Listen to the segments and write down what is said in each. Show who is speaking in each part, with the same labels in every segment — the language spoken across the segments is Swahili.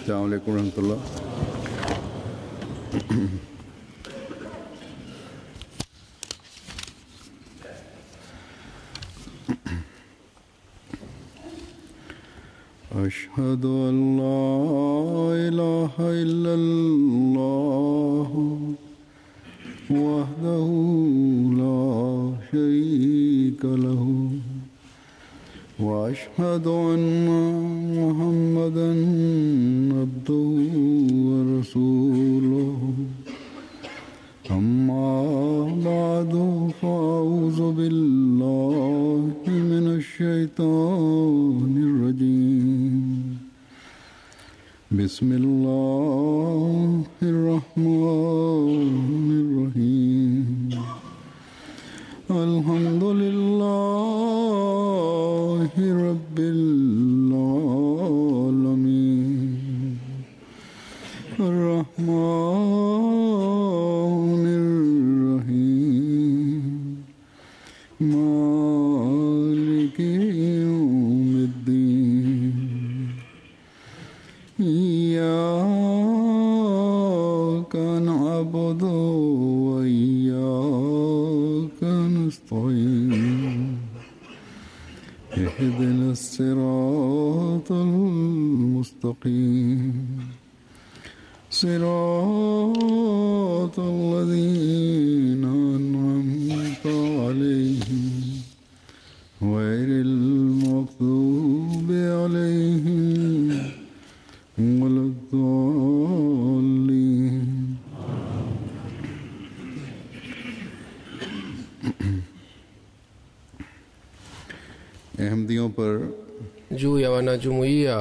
Speaker 1: अस्सलाम वालेकुम रहमतुल्लाह। अशहदु अल्ला इलाहा इल्लल्लाह वहदहु ला शरीका लहु व अशहदु अन्ना मुहम्मदन अब्दुहु व रसूलुहु अम्मा बादु फ़अऊज़ु बिल्लाहि मिनश शैतानिर रजीम। बिस्मिल्लाहिर रहमानिर रहीम। अल्हम्दुलिल्लाहि रब्बिल आलमीन अर्रहमानिर रहीम मालिकि यौमिद्दीन इय्याका नअबुदु व इय्याका नस्तईन इहदिनस सिरातल मुस्तकीम सिरातल लज़ीना अन्अमता अलैहिम गैरिल मग़ज़ूबि अलैहिम वलद्दाल्लीन। अहमदियों पर
Speaker 2: juu ya wanajumuiya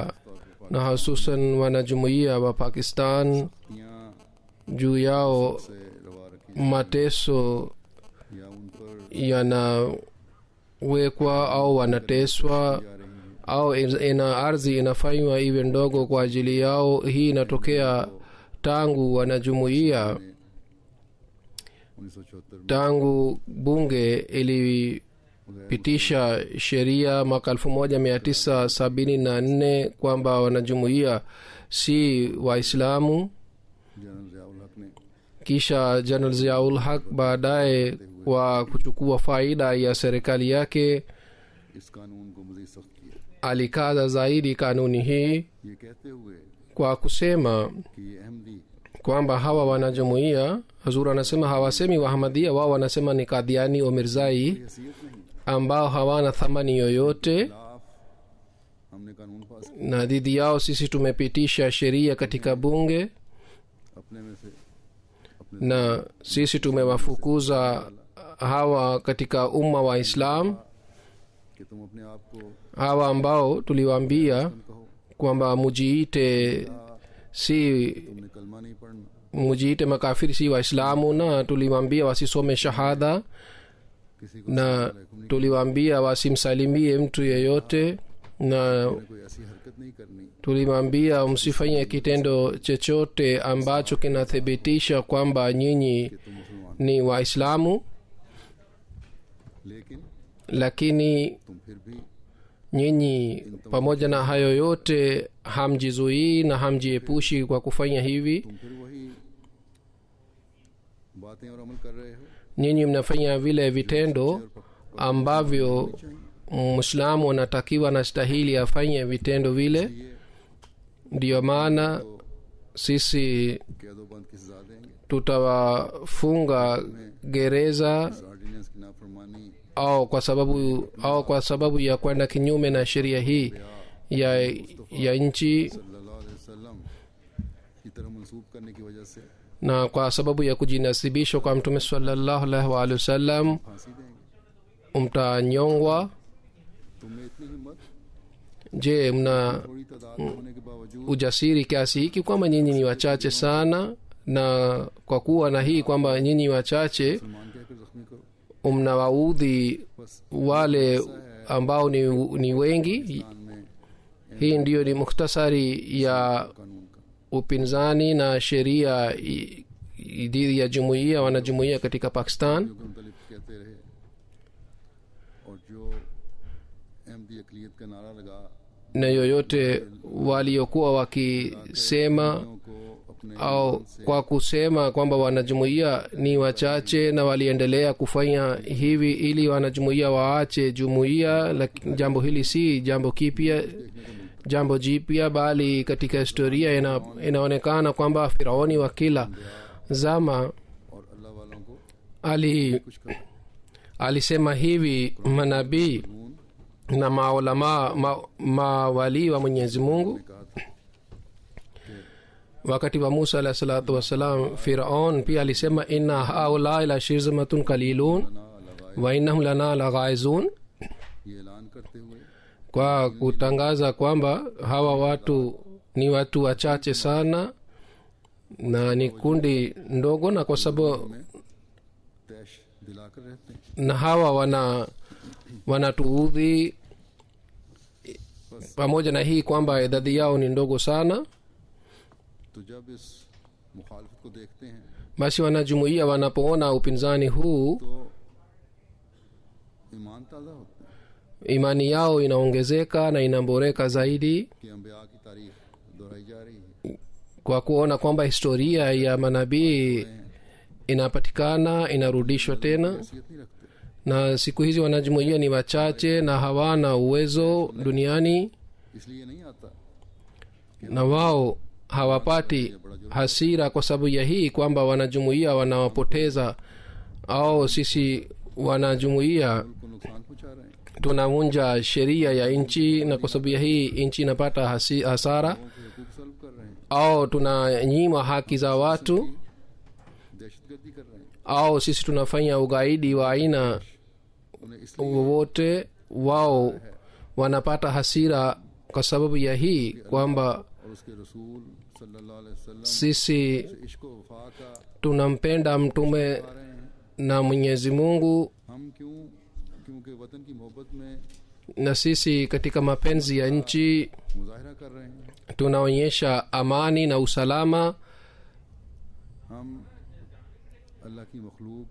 Speaker 2: na hususan wanajumuiya wa Pakistan, juu yao mateso
Speaker 1: या उन पर
Speaker 2: yanawekwa au wanateswa au ina ardhi inafanywa iwe ndogo kwa ajili yao. Hii inatokea tangu wanajumuiya,
Speaker 1: 1974
Speaker 2: tangu bunge ilipitisha sheria mwaka 1974 kwamba wanajumuiya si Waislamu.
Speaker 1: General Ziaul हक ने
Speaker 2: Kisha General Ziaul Haq baadaye kwa kuchukua faida ya serikali yake
Speaker 1: इस कानून को मज़ीद सख्त किया,
Speaker 2: alikaza zaidi kanuni hii
Speaker 1: ये कहते हुए
Speaker 2: kwa kusema
Speaker 1: कि ये Ahmadi
Speaker 2: kwamba hawa wanajumuiya, Hazur anasema hawasemi Wahamadia, wao wanasema ni Kadiani au Mirzai
Speaker 1: हैसियत नहीं,
Speaker 2: ambao hawana thamani yoyote,
Speaker 1: खिलाफ हमने कानून पास
Speaker 2: na dhidi yao sisi tumepitisha sheria katika bunge
Speaker 1: अपने में से अपने
Speaker 2: na sisi tumewafukuza hawa katika umma wa Islam,
Speaker 1: कि तुम अपने आप को
Speaker 2: hawa ambao tuliwaambia
Speaker 1: कहो,
Speaker 2: kwamba mujiite
Speaker 1: तुमने कलमा नहीं पढ़ना,
Speaker 2: mujiite makafiri si Waislamu, na tuliwaambia wasisome shahada,
Speaker 1: किसी को
Speaker 2: na tuliwaambia wasimsalimie mtu yeyote, na
Speaker 1: कोई ऐसी हरकत नहीं करनी
Speaker 2: tulimwambia msifanye kitendo chochote ambacho kinathibitisha kwamba nyinyi
Speaker 1: कि तुम मुसलमान,
Speaker 2: ni Waislamu,
Speaker 1: लेकिन
Speaker 2: lakini
Speaker 1: तुम फिर भी
Speaker 2: nyinyi pamoja na hayo yote hamjizuii na hamjiepushi kwa kufanya hivi.
Speaker 1: तुम फिर वही बातें और अमल कर रहे हो
Speaker 2: Nyinyi mnafanya vile vitendo ambavyo Muislamu anatakiwa na stahili afanye vitendo vile.
Speaker 1: ये
Speaker 2: Ndiyo maana sisi
Speaker 1: कैदो बंद की सजा देंगे,
Speaker 2: tutawafunga gereza
Speaker 1: इस ऑर्डिनेंस की नाफरमानी
Speaker 2: kwa sababu ya kwenda kinyume na sheria hii ya nchi,
Speaker 1: सल्लल्लाहु अलैहि वसल्लम की तरह मंसूब करने की वजह से
Speaker 2: na kwa sababu ya kujinasibishwa kwa Mtume sallallahu alaihi wa sallam
Speaker 1: फांसी देंगे।
Speaker 2: mtanyongwa.
Speaker 1: तुम्हें इतनी हिम्मत,
Speaker 2: Je, mna
Speaker 1: थोड़ी तादाद में होने के बावजूद
Speaker 2: ujasiri kiasi hiki kwamba nyinyi ni wachache sana, na kwa kuwa na hii kwamba nyinyi wachache
Speaker 1: मुसलमान कहकर जख्मी करो,
Speaker 2: mnawaudhi wale ambao ni wengi.
Speaker 1: कान में
Speaker 2: Hii ndiyo ni mukhtasari ya
Speaker 1: कानून का
Speaker 2: upinzani na sheria dhidi ya jumuiya wanajumuiya katika Pakistan.
Speaker 1: जो के मुतालिब कहते रहे और जो अहमदी अक़लियत का नारा लगा
Speaker 2: na yoyote waliokuwa wakisema
Speaker 1: को अपने
Speaker 2: au kwa kusema kwamba wanajumuia ni wachache na waliendelea kufanya hivi ili wanajumuia waache jumuia. Jambo hili si jambo kipya, jambo jipya, bali katika historia inaonekana kwamba Firauni wa kila zama
Speaker 1: और अल्लाह वालों को कुछ कर
Speaker 2: alisema hivi manabii na maulama mawalii wa Mwenyezi Mungu.
Speaker 1: कहा था
Speaker 2: Wakati wa Musa alayhi salatu wassalam, Firaun pia alisema inna haula la shirzamatun qalilun
Speaker 1: ना लगाए
Speaker 2: wa innahum lana laghaizun,
Speaker 1: ये ऐलान करते हुए
Speaker 2: kwa kutangaza kwamba hawa watu ni watu wachache sana na ni kundi ndogo, na kwa sababu
Speaker 1: तैश दिलाकर रहते हैं।
Speaker 2: na hawa wanatuudhi pamoja na hii kwamba idadi yao ni ndogo sana.
Speaker 1: तो जब इस मुखालफत को देखते हैं
Speaker 2: Basi wanajumuia wanapoona upinzani huu,
Speaker 1: तो ईमान ताज़ा होता है
Speaker 2: imani yao inaongezeka na inaboreka zaidi,
Speaker 1: कि अम्बिया की तारीख दोहराई जा रही है।
Speaker 2: kwa kuona kwamba historia ya manabii inapatikana, inarudishwa tena.
Speaker 1: हैसियत नहीं रखते,
Speaker 2: Na siku hizi wanajumuia ni wachache na hawana uwezo duniani,
Speaker 1: इसलिए नहीं आता
Speaker 2: na wao hawapati hasira kwa sababu ya hii kwamba wanajumuia wanawapoteza au sisi wanajumuia
Speaker 1: को नुकसान पहुंचा रहे हैं,
Speaker 2: tunavunja sheria ya nchi, na kwa sababu ya hii nchi inapata hasara,
Speaker 1: लोगों के हकूक सल्ब कर रहे हैं,
Speaker 2: au tunanyima haki za watu,
Speaker 1: दहशतगर्दी कर रहे हैं।
Speaker 2: au sisi tunafanya ugaidi wa aina
Speaker 1: उन्हें इसलिए
Speaker 2: wowote. Wao wanapata hasira kwa sababu ya hii kwamba
Speaker 1: और उसके रसूल सल्लल्लाहु अलैहि वसल्लम
Speaker 2: sisi
Speaker 1: से इश्क व वफा का
Speaker 2: tunampenda mtume
Speaker 1: आ रहे हैं।
Speaker 2: na Mwenyezi Mungu,
Speaker 1: हम क्योंकि वतन की मोहब्बत में
Speaker 2: na sisi katika mapenzi ya nchi
Speaker 1: मुजाहिरा कर रहे हैं।
Speaker 2: tunaonyesha amani na usalama.
Speaker 1: हम अल्लाह की मखलूक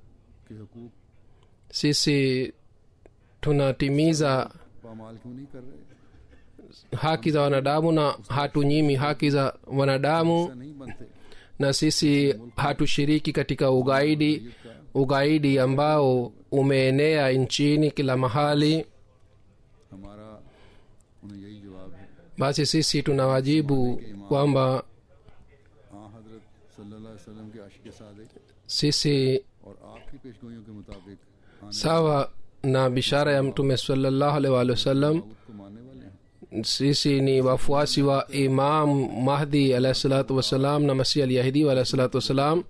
Speaker 1: के हकूक
Speaker 2: Sisi tunatimiza
Speaker 1: पामाल क्यों नहीं कर रहे?
Speaker 2: haki za wanadamu na hatunyimi haki za wanadamu,
Speaker 1: ऐसा नहीं बनते।
Speaker 2: na sisi hatushiriki katika ugaidi ambao umeenea nchini kila mahali.
Speaker 1: हमारा उन्हें यही जवाब है।
Speaker 2: Basi sisi tunawajibu kwamba
Speaker 1: हाँ हजरत सल्लल्लाहु अलैहि वसल्लम के आशिक सादिक
Speaker 2: sisi
Speaker 1: और आपकी पेशगोइयों के मुताबिक आने
Speaker 2: sawa na bishara ya mtume sallallahu alaihi wasallam,
Speaker 1: Dawood को मानने वाले हैं।
Speaker 2: sisi ni wafuasi wa Imam Mahdi alayhi salatu wasalam na Masih al-Yahdi alayhi salatu wasalam.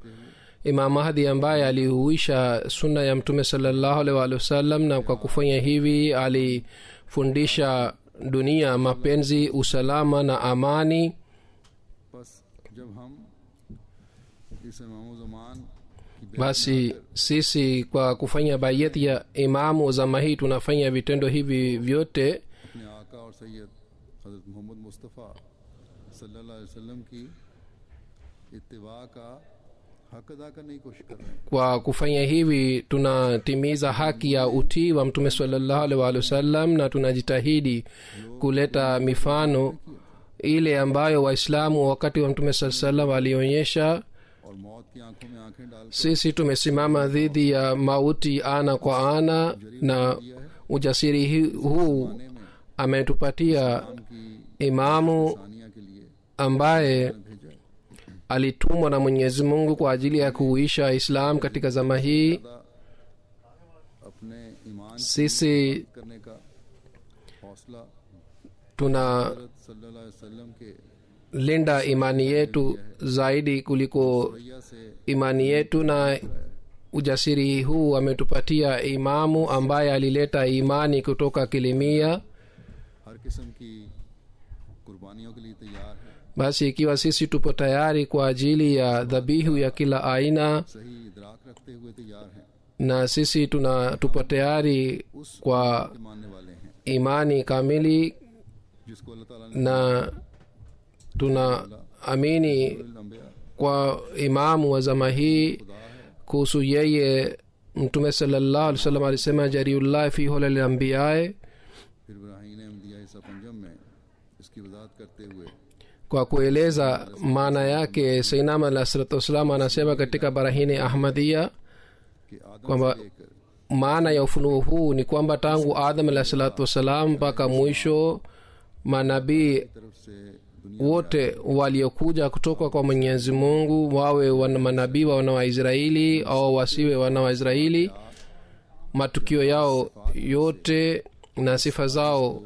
Speaker 2: Imam Mahdi ambaye alihuisha sunna ya mtume sallallahu alaihi wasallam, na kwa kufanya hivi alifundisha dunia mapenzi, usalama na amani.
Speaker 1: बस जब हम इस इमाम ज़मान की बैत
Speaker 2: Basi sisi kwa kufanya bayati ya imamu zama hii tunafanya vitendo hivi vyote,
Speaker 1: अपने आका और सैयद हजरत मोहम्मद मुस्तफ़ा सल्लल्लाहु अलैहि वसल्लम की इत्तिबा का हक अदा करने की कोशिश कर रहे हैं।
Speaker 2: kwa kufanya hivi tunatimiza haki ya utii wa mtume sallallahu alaihi wasallam, na tunajitahidi kuleta mifano ile ambayo waislamu wakati wa mtume sallallahu alaihi wasallam walionyesha.
Speaker 1: और मौत की आंखों में आंखें डाल
Speaker 2: Sisi tumesimama dhidi ya mauti ana kwa ana, na ujasiri huu ametupatia
Speaker 1: की
Speaker 2: imamu
Speaker 1: सानिया के लिए
Speaker 2: ambaye
Speaker 1: भेजा है।
Speaker 2: alitumwa na Mwenyezi Mungu kwa ajili ya kuuisha Islam katika zama hii.
Speaker 1: अपने ईमान
Speaker 2: Sisi
Speaker 1: करने का हौसला
Speaker 2: tunalinda
Speaker 1: हजरत सल्लल्लाहु अलैहि वसल्लम के
Speaker 2: imani yetu zaidi kuliko
Speaker 1: रवैया से
Speaker 2: imani yetu, na ujasiri huu ametupatia imamu ambaye alileta imani kutoka kilimia.
Speaker 1: हर किस्म की कुर्बानियों के लिए तैयार है।
Speaker 2: Basi ikiwa sisi tupo tayari kwa ajili ya dhabihu ya kila aina,
Speaker 1: सही इदराक रखते हुए तैयार हैं।
Speaker 2: na sisi tupo tayari kwa
Speaker 1: के मानने वाले हैं
Speaker 2: imani kamili,
Speaker 1: जिसको अल्लाह ताला ने
Speaker 2: na tunaamini
Speaker 1: अंबिया
Speaker 2: kwa imamu wa zama hii kuhusu yeye. Mtume sallallahu alaihi wasallam alisema jariullah fi hulal anbiya,
Speaker 1: फिर इब्राहीम ने अंबिया ईसा पंजम में इसकी वजाहत करते हुए
Speaker 2: kwa kueleza maana yake Sayyidina alayhi salatu wasalam anasema katika barahini Ahmadiyya
Speaker 1: कि आदम
Speaker 2: kwamba
Speaker 1: से लेकर
Speaker 2: maana ya ufunuo huu ni kwamba tangu Adam alayhi salatu wasalam mpaka mwisho manabii
Speaker 1: तरफ से दुनिया
Speaker 2: wote waliokuja kutoka kwa Mwenyezi Mungu, wawe wana manabii wa wana wa Israeli au wasiwe wana wa Israeli, matukio yao yote na sifa zao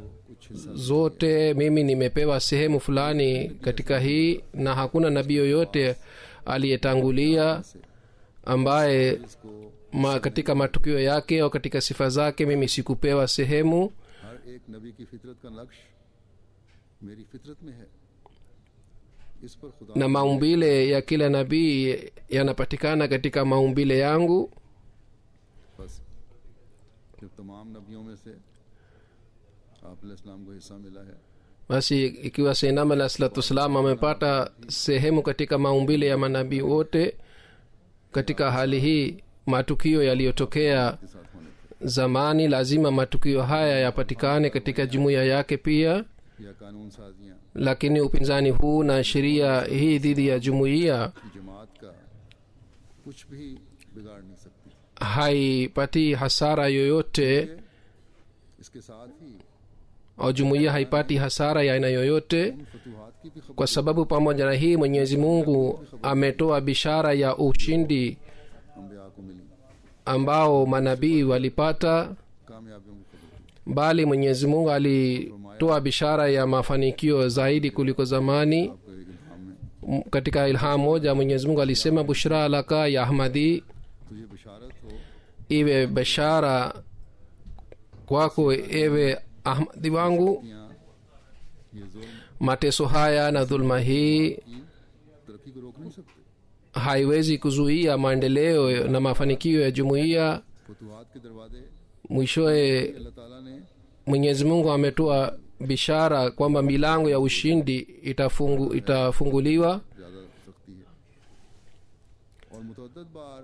Speaker 2: zote, mimi nimepewa sehemu fulani katika hii, na hakuna nabii yoyote aliyetangulia ambaye katika matukio yake au katika sifa zake mimi sikupewa sehemu.
Speaker 1: हर एक नबी की फितरत का लक्ष्य मेरी फितरत में है। इस पर खुदा
Speaker 2: Na maumbile ya kila nabii yanapatikana katika maumbile yangu.
Speaker 1: बस जब तमाम नबियों में से आप अलैहिस्सलाम को हिस्सा मिला है
Speaker 2: Basi ikiwa Sayyidina alayhi salatu wasalam amepata sehemu katika maumbile ya manabii wote, katika hali hii matukio yaliyotokea
Speaker 1: के साथ होने थे
Speaker 2: zamani lazima matukio haya yapatikane katika jumuiya yake pia.
Speaker 1: या कानून साजियाँ
Speaker 2: Lakini upinzani huu na sheria hii dhidi ya jumuiya
Speaker 1: की जमात का कुछ भी बिगाड़ नहीं सकती।
Speaker 2: haipati hasara yoyote,
Speaker 1: इसके साथ ही
Speaker 2: au jumuiya haipati hasara ya aina yoyote,
Speaker 1: उन फतूहात की भी खबर
Speaker 2: kwa sababu pamoja na hii Mwenyezi Mungu ametoa bishara ya ushindi
Speaker 1: अम्बिया को मिली,
Speaker 2: ambao manabii walipata,
Speaker 1: कामयाबियों की खबर
Speaker 2: bali Mwenyezi Mungu alitoa bishara ya mafanikio zaidi kuliko zamani.
Speaker 1: आपको एक इल्हाम में
Speaker 2: Katika ilham moja Mwenyezi Mungu alisema, bushra laka ya Ahmadi,
Speaker 1: तुझे बशारत हो
Speaker 2: iwe bashara kwako ewe Ahmadi wangu,
Speaker 1: यहाँ ये जुल्म
Speaker 2: mateso haya na dhulma hii
Speaker 1: की तरक्की को रोक नहीं सकते।
Speaker 2: haiwezi kuzuia maendeleo na mafanikio ya jumuiya.
Speaker 1: फतूहात के दरवाजे
Speaker 2: Mwishowe
Speaker 1: अल्लाह ताला ने
Speaker 2: Mwenyezi Mungu ametoa bishara kwamba milango ya ushindi itafunguliwa.
Speaker 1: ज़्यादा सख्ती है और मुतअद्दिद बार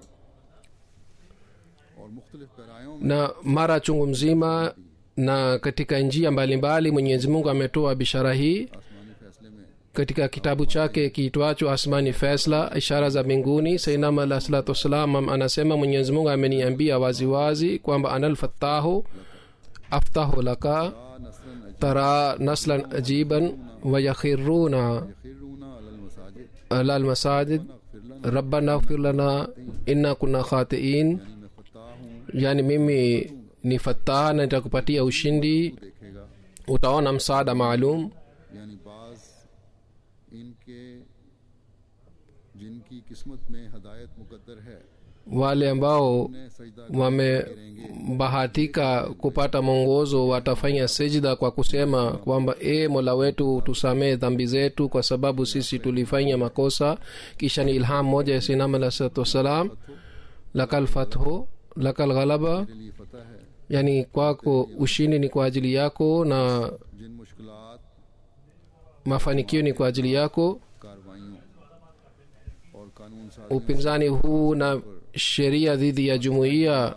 Speaker 1: और मुख्तलिफ पैरायों में
Speaker 2: Na mara chungu mzima na katika njia mbalimbali Mwenyezi Mungu ametoa bishara hii
Speaker 1: आसमानी फैसले में
Speaker 2: katika kitabu chake kiitwacho Asmani Faisla, ishara za mbinguni. Sayyidina alayhi salatu wasalam anasema, Mwenyezi Mungu ameniambia waziwazi kwamba anal fattahu aftahu laka
Speaker 1: नसरन
Speaker 2: tara naslan ajiban wa yakhiruna
Speaker 1: यखिरूना अलल मसाजिद
Speaker 2: ala almasajid
Speaker 1: फिरलन
Speaker 2: rabbana ighfir lana inna kunna khatiin.
Speaker 1: मैं फत्ता हूँ
Speaker 2: Yani mimi ni fattah na nitakupatia ushindi,
Speaker 1: देखेगा
Speaker 2: utaona msaada maalum.
Speaker 1: यानी बाज इनके जिनकी किस्मत में हदायत मुकद्दर है
Speaker 2: Wale ambao
Speaker 1: उन्हें सजदा
Speaker 2: wamebahatika kupata mwongozo watafanya sijda kwa kusema kwamba Mola wetu tusamee dhambi zetu kwa sababu sisi tulifanya makosa. Kisha ni ilham moja ya Sayyidina alayhi salatu wasalam, lakal fathu lakal ghalaba,
Speaker 1: के लिए फतह है।
Speaker 2: yani kwako ushindi ni kwa ajili yako na
Speaker 1: जिन मुश्किलात
Speaker 2: mafanikio ni kwa ajili yako.
Speaker 1: कार्रवाइयों और कानून साजियों
Speaker 2: Upinzani huu na sheria dhidi ya jumuiya,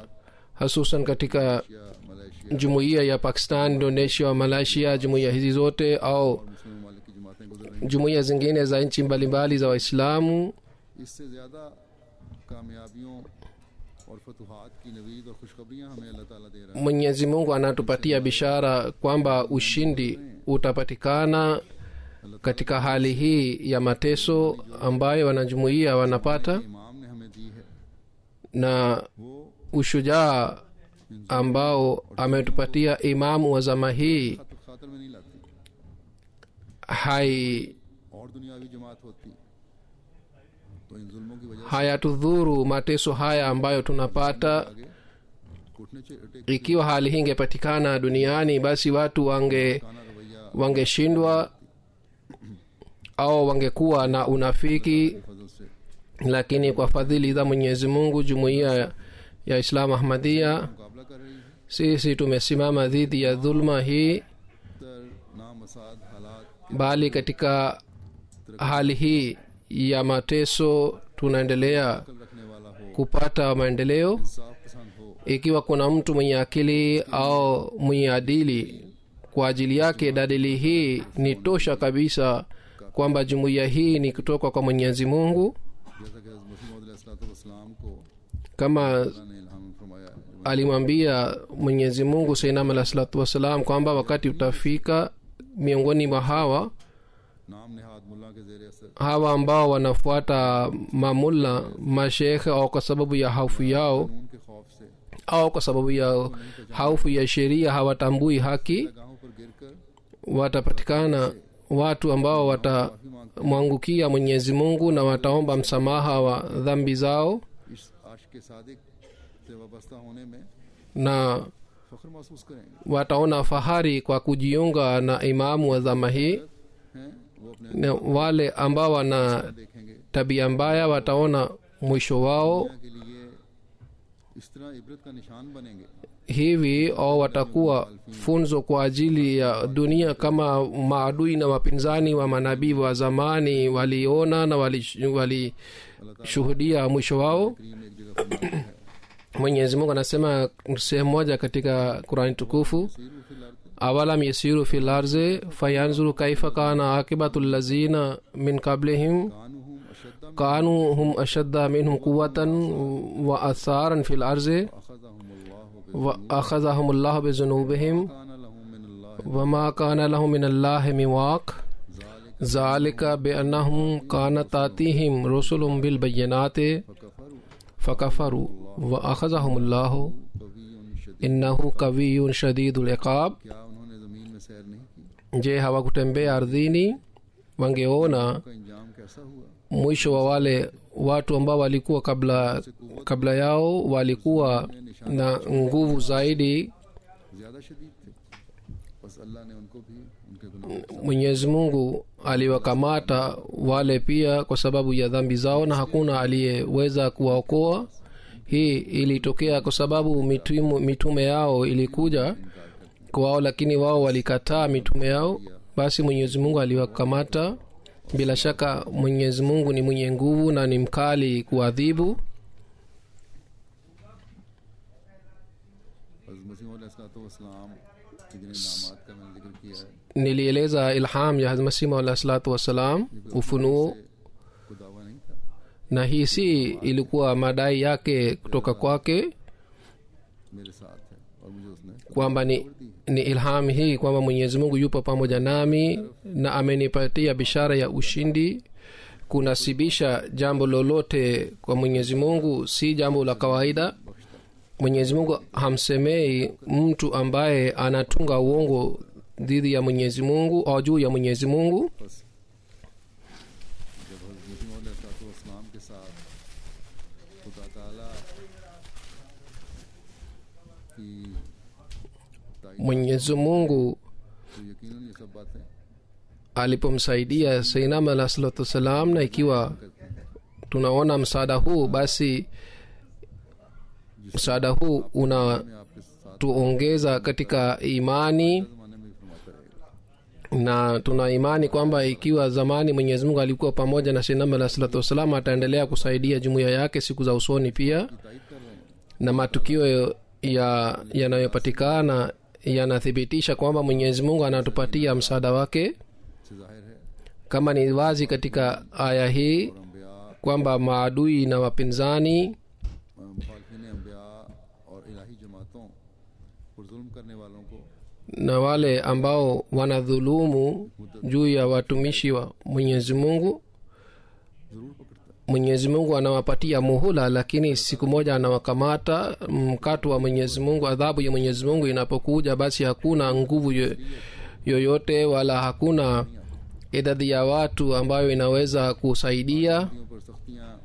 Speaker 2: hasusan katika
Speaker 1: या Malaysia
Speaker 2: jumuiya ya Pakistan, Indonesia, Malaysia, jumuiya hizi zote au
Speaker 1: मुस्लिम ममालिक की जमातें गुजर रही
Speaker 2: jumuiya zingine za nchi mbalimbali za Waislamu,
Speaker 1: इससे ज़्यादा कामयाबियों और फतूहात की नवीद और खुशखबरियाँ हमें अल्लाह ताला दे रहा है।
Speaker 2: Mwenyezi Mungu anatupatia bishara kwamba ushindi utapatikana katika hali hii ya mateso ambayo wanajumuiya wanapata,
Speaker 1: इमाम ने हमें दी है
Speaker 2: na
Speaker 1: वो
Speaker 2: ushujaa ambao ametupatia imamu wa zama hii
Speaker 1: खातर में नहीं लाती
Speaker 2: hai
Speaker 1: और दुनियावी जमात होती तो इन जुल्मों की वजह
Speaker 2: hayatudhuru mateso haya ambayo tunapata.
Speaker 1: से आगे घुटने take
Speaker 2: Ikiwa hali hii ingepatikana duniani, basi watu
Speaker 1: खाना रवैया
Speaker 2: wangeshindwa au wangekuwa na unafiki.
Speaker 1: फजल से
Speaker 2: Lakini kwa fadhili za Mwenyezi Mungu, jumuiya ya Islam Ahmadiyya,
Speaker 1: मुकाबला कर रही है।
Speaker 2: sisi tumesimama dhidi ya dhulma hii,
Speaker 1: तर नामसाद हालात
Speaker 2: bali katika hali hii ya mateso tunaendelea
Speaker 1: कल रखने वाला हो,
Speaker 2: kupata maendeleo.
Speaker 1: इंसाफ पसंद हो,
Speaker 2: Ikiwa kuna mtu mwenye akili au mwenye adili kwa ajili yake dalili hii ni tosha kabisa kwamba jumuiya hii ni kutoka kwa Mwenyezi Mungu.
Speaker 1: जैसा कि हज़रत मसीह मौद अलैहिस्सलाम को
Speaker 2: Kama
Speaker 1: अल्लाह ने इल्हाम फरमाया
Speaker 2: alimwambia Mwenyezi Mungu Sayyidina alayhi salatu wasalam kwamba wakati utafika miongoni mwa hawa
Speaker 1: नाम निहाद मुल्ला के ज़ेर असर
Speaker 2: hawa ambao wanafuata mamulla mashekhe au kwa sababu ya hofu yao
Speaker 1: उनके खौफ से
Speaker 2: au kwa sababu ya hofu ya sheria hawatambui haki,
Speaker 1: गाहों पर गिरकर
Speaker 2: watapatikana watu ambao watamwangukia Mwenyezi Mungu na wataomba msamaha wa dhambi zao
Speaker 1: इस आशिक सादिक से वाबस्ता होने में
Speaker 2: na
Speaker 1: फख्र महसूस करेंगे
Speaker 2: wataona fahari kwa kujiunga na imamu wa zama hii,
Speaker 1: हैं वो अपने
Speaker 2: na wale ambao wana
Speaker 1: देखेंगे
Speaker 2: tabia mbaya wataona mwisho wao
Speaker 1: के लिए इस तरह इबरत का निशान बनेंगे
Speaker 2: hivi au watakuwa funzo kwa ajili ya dunia kama maadui na wapinzani wa manabii wa zamani waliona na walishuhudia mwisho wao.
Speaker 1: करीम एक जगह फरमाता है
Speaker 2: Mwenyezi Mungu anasema sehemu moja katika Qur'an tukufu,
Speaker 1: Siru फिल अर्द
Speaker 2: awalam yasiru fil arzi fayanzuru kaifa kana akibatul lazina min qablihim
Speaker 1: कानुहुम अशद्दा
Speaker 2: kanu hum ashadda minhum quwwatan wa atharan fil arzi wa akhadhahum Allah bi dhunubihim
Speaker 1: कान लहुम मिन अल्लाह
Speaker 2: wa ma kana lahum min Allah miwaq
Speaker 1: ज़ालिक
Speaker 2: zalika bi annahum kanat atihim rusulun bil bayyinati
Speaker 1: फकफरू
Speaker 2: fakafaru wa akhadhahum Allah
Speaker 1: कवियुन शदीद
Speaker 2: innahu qawiyyun shadidul iqab.
Speaker 1: क्या उन्होंने ज़मीन में सैर नहीं की
Speaker 2: Je, hawakutembea ardhini wangeona
Speaker 1: का इंजाम कैसा हुआ
Speaker 2: mwisho wa wale watu ambao walikuwa kabla yao walikuwa na nguvu zaidi.
Speaker 1: ज़्यादा शदीद थे बस अल्लाह ने उनको भी उनके गुनाहों
Speaker 2: Mwenyezi Mungu aliwakamata wale pia kwa sababu ya dhambi zao na hakuna aliyeweza kuwaokoa. Hii ilitokea kwa sababu mitume yao ilikuja kwao, lakini wao walikataa mitume yao, basi Mwenyezi Mungu aliwakamata. Bila shaka Mwenyezi Mungu ni mwenye nguvu na ni mkali kuadhibu.
Speaker 1: हज़रत मसीह मौद अलैहिस्सलाम के जिन इनामात का मैंने जिक्र किया है
Speaker 2: Nilieleza ilham ya Hazrat Masih Maud alayhi salatu wassalam, ufunuo,
Speaker 1: कोई दावा नहीं था
Speaker 2: na hii si ilikuwa madai yake kutoka kwake
Speaker 1: मेरे साथ है और मुझे उसने
Speaker 2: kwamba ni ilham hii kwamba Mwenyezi Mungu yupo pamoja nami na amenipatia bishara ya ushindi. Kunasibisha jambo lolote kwa Mwenyezi Mungu si jambo la kawaida. Mwenyezi Mungu hamsemei mtu ambaye anatunga uongo dhidi ya Mwenyezi Mungu au juu ya Mwenyezi Mungu.
Speaker 1: बस जब हज़रत मसीह मौद अलैहिस्सलाम के साथ खुदा ताला की ताईद
Speaker 2: Mwenyezi Mungu
Speaker 1: तो यकीनन ये सब बातें
Speaker 2: alipomsaidia Sayyidina alayhi salatu wassalam, na ikiwa tunaona msaada huu, basi msaada huu
Speaker 1: मैं आपके साथ
Speaker 2: unatuongeza katika imani,
Speaker 1: ज़माने में भी फरमाता रहेगा
Speaker 2: na tuna imani kwamba ikiwa zamani Mwenyezi Mungu alikuwa pamoja na Sayyidina alayhi salatu wassalam, ataendelea kusaidia jumuiya yake siku za usoni pia.
Speaker 1: ताईद कर रहे हैं
Speaker 2: Na matukio yanayopatikana yanathibitisha kwamba Mwenyezi Mungu anatupatia msaada wake,
Speaker 1: से जाहिर है
Speaker 2: kama ni wazi katika aya hii
Speaker 1: अम्बिया
Speaker 2: kwamba maadui na wapinzani
Speaker 1: मुखालिफिन अम्बिया और इलाही जमातों पर जुल्म करने वालों को
Speaker 2: na wale ambao wanadhulumu juu ya watumishi wa Mwenyezi Mungu,
Speaker 1: ज़रूर पकड़ता है
Speaker 2: Mwenyezi Mungu anawapatia muhula, lakini siku moja anawakamata. Mkato wa Mwenyezi Mungu, adhabu ya Mwenyezi Mungu inapokuja, basi hakuna nguvu yoyote wala hakuna idadi ya watu ambayo inaweza kusaidia.
Speaker 1: इन पर सख्तियाँ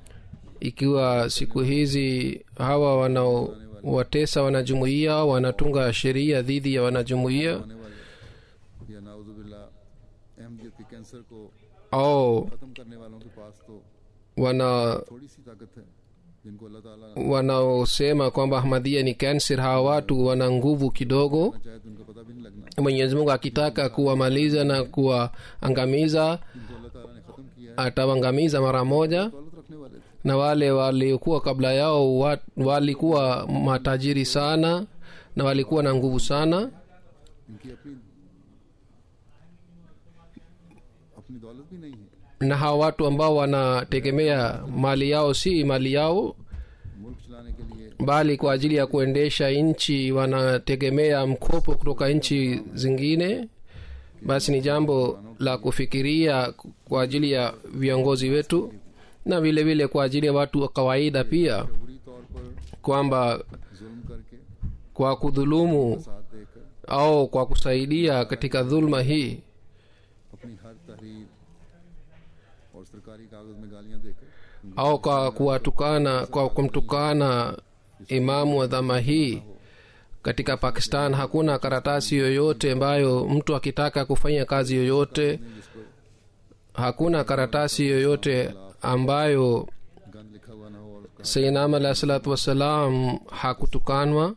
Speaker 2: Ikiwa siku hizi hawa wanaowatesa wanajumuiya wanatunga sheria dhidi ya wanajumuiya
Speaker 1: आने वाले या नाउजुबिल्ला अहमदियत के कैंसर को
Speaker 2: au
Speaker 1: ख़त्म करने वालों के पास तो थोड़ी सी ताकत है जिनको अल्लाह ताला
Speaker 2: wanaosema kwamba Ahmadiyya ni cancer, hawa watu wana nguvu kidogo.
Speaker 1: चाहे तो उनका पता भी नहीं लगना
Speaker 2: Mwenyezi Mungu akitaka kuwamaliza na kuwaangamiza,
Speaker 1: जिनको अल्लाह ताला ने ख़त्म किया है
Speaker 2: atawaangamiza mara moja.
Speaker 1: दौलत रखने वाले थे
Speaker 2: Na wale waliokuwa kabla yao walikuwa matajiri sana na walikuwa na nguvu sana,
Speaker 1: इनकी अपनी अपनी दौलत भी नहीं है,
Speaker 2: na hawa watu ambao wanategemea mali yao si mali yao
Speaker 1: मुल्क चलाने के लिए
Speaker 2: bali kwa ajili ya kuendesha nchi wanategemea mkopo kutoka nchi zingine, basi ni jambo la kufikiria kwa ajili ya viongozi wetu na vile vile kwa ajili ya watu wa kawaida pia,
Speaker 1: बुरी तौर पर
Speaker 2: kwamba
Speaker 1: जुल्म करके
Speaker 2: kwa kudhulumu
Speaker 1: साथ देकर
Speaker 2: au kwa kusaidia katika dhulma hii
Speaker 1: अपनी हर तहरीर और सरकारी कागज में गालियां देकर
Speaker 2: au kwa kuwatukana, kwa kumtukana imamu wa dhama hii. Katika Pakistan hakuna karatasi yoyote ambayo mtu akitaka kufanya kazi yoyote, hakuna karatasi yoyote ambayo
Speaker 1: गंद लिखा हुआ ना हो और उसका
Speaker 2: Sayyidina alayhi salatu wassalam hakutukanwa.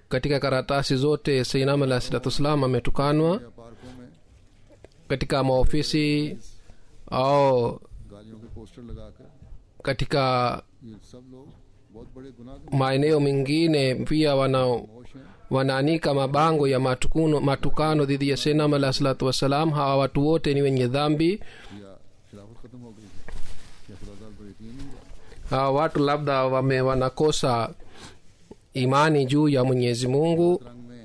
Speaker 2: Katika karatasi zote Sayyidina alayhi salatu wassalam ametukanwa,
Speaker 1: या पार्कों में
Speaker 2: katika maofisi au
Speaker 1: गालियों के पोस्टर लगाकर
Speaker 2: katika
Speaker 1: ये सब लोग बहुत बड़े गुनाह
Speaker 2: maeneo mengine pia
Speaker 1: होश हैं
Speaker 2: wanaanika mabango ya matukano dhidi ya Sayyidina alayhi salatu wassalam. Hawa watu wote ni wenye dhambi.
Speaker 1: या खिलाफत खत्म हो गई या खुदा ताला पर यकीन नहीं है,
Speaker 2: Hawa watu labda wanakosa imani juu ya Mwenyezi Mungu,
Speaker 1: रंग में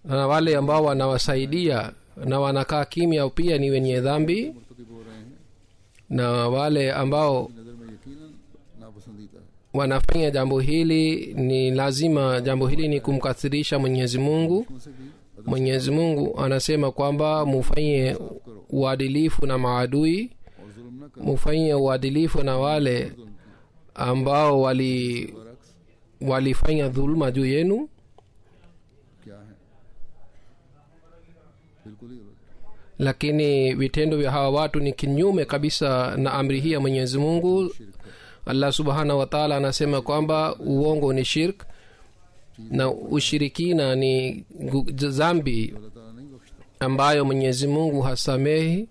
Speaker 2: na wale ambao wanawasaidia na wanakaa kimya pia ni wenye dhambi,
Speaker 1: मुर्तकिब हो रहे हैं,
Speaker 2: na wale ambao
Speaker 1: नज़र में यकीनन नापसंदीदा है।
Speaker 2: wanafanya jambo hili ni lazima jambo hili ni kumkathirisha Mwenyezi Mungu.
Speaker 1: उनसे भी
Speaker 2: Mwenyezi Mungu anasema kwamba mufanye uadilifu na maadui,
Speaker 1: और जुल्म न करो,
Speaker 2: mufanye uadilifu na wale
Speaker 1: जुल्म की
Speaker 2: ambao
Speaker 1: बरक्स
Speaker 2: walifanya dhuluma juu yenu.
Speaker 1: क्या है, बिल्कुल ही उलट।
Speaker 2: Lakini vitendo vya hawa watu ni kinyume kabisa na amri hii ya Mwenyezi Mungu. Allah subhanahu wa ta'ala anasema kwamba uongo ni shirk na ushirikina ni dhambi
Speaker 1: अल्लाह ताला नहीं बख्शता,
Speaker 2: ambayo Mwenyezi Mungu hasamehi.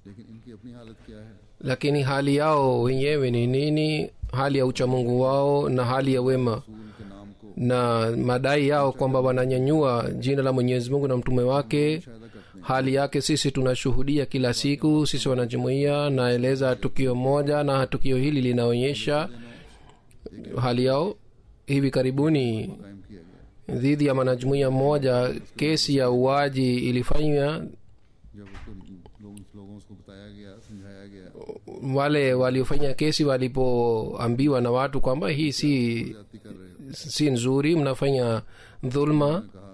Speaker 1: लेकिन इनकी अपनी हालत क्या है,
Speaker 2: Lakini hali yao wenyewe ni nini? Hali ya uchamungu wao na hali ya wema
Speaker 1: रसूल के नाम को
Speaker 2: na madai yao kwamba wananyanyua jina la Mwenyezi Mungu na mtume wake.
Speaker 1: शायद करते हैं।
Speaker 2: Hali yake sisi tunashuhudia kila siku. Sisi wanajumuia naeleza tukio moja, na tukio hili linaonyesha hali yao. Hivi karibuni
Speaker 1: कायम किया गया,
Speaker 2: dhidi ya mwanajumuia mmoja kesi ya uaji ilifanywa.
Speaker 1: जब उसको लोगों को बताया गया, समझाया गया,
Speaker 2: Wale waliofanya kesi walipoambiwa na watu kwamba hii
Speaker 1: जाति कर रहे हो,
Speaker 2: si nzuri, mnafanya dhulma,
Speaker 1: कहा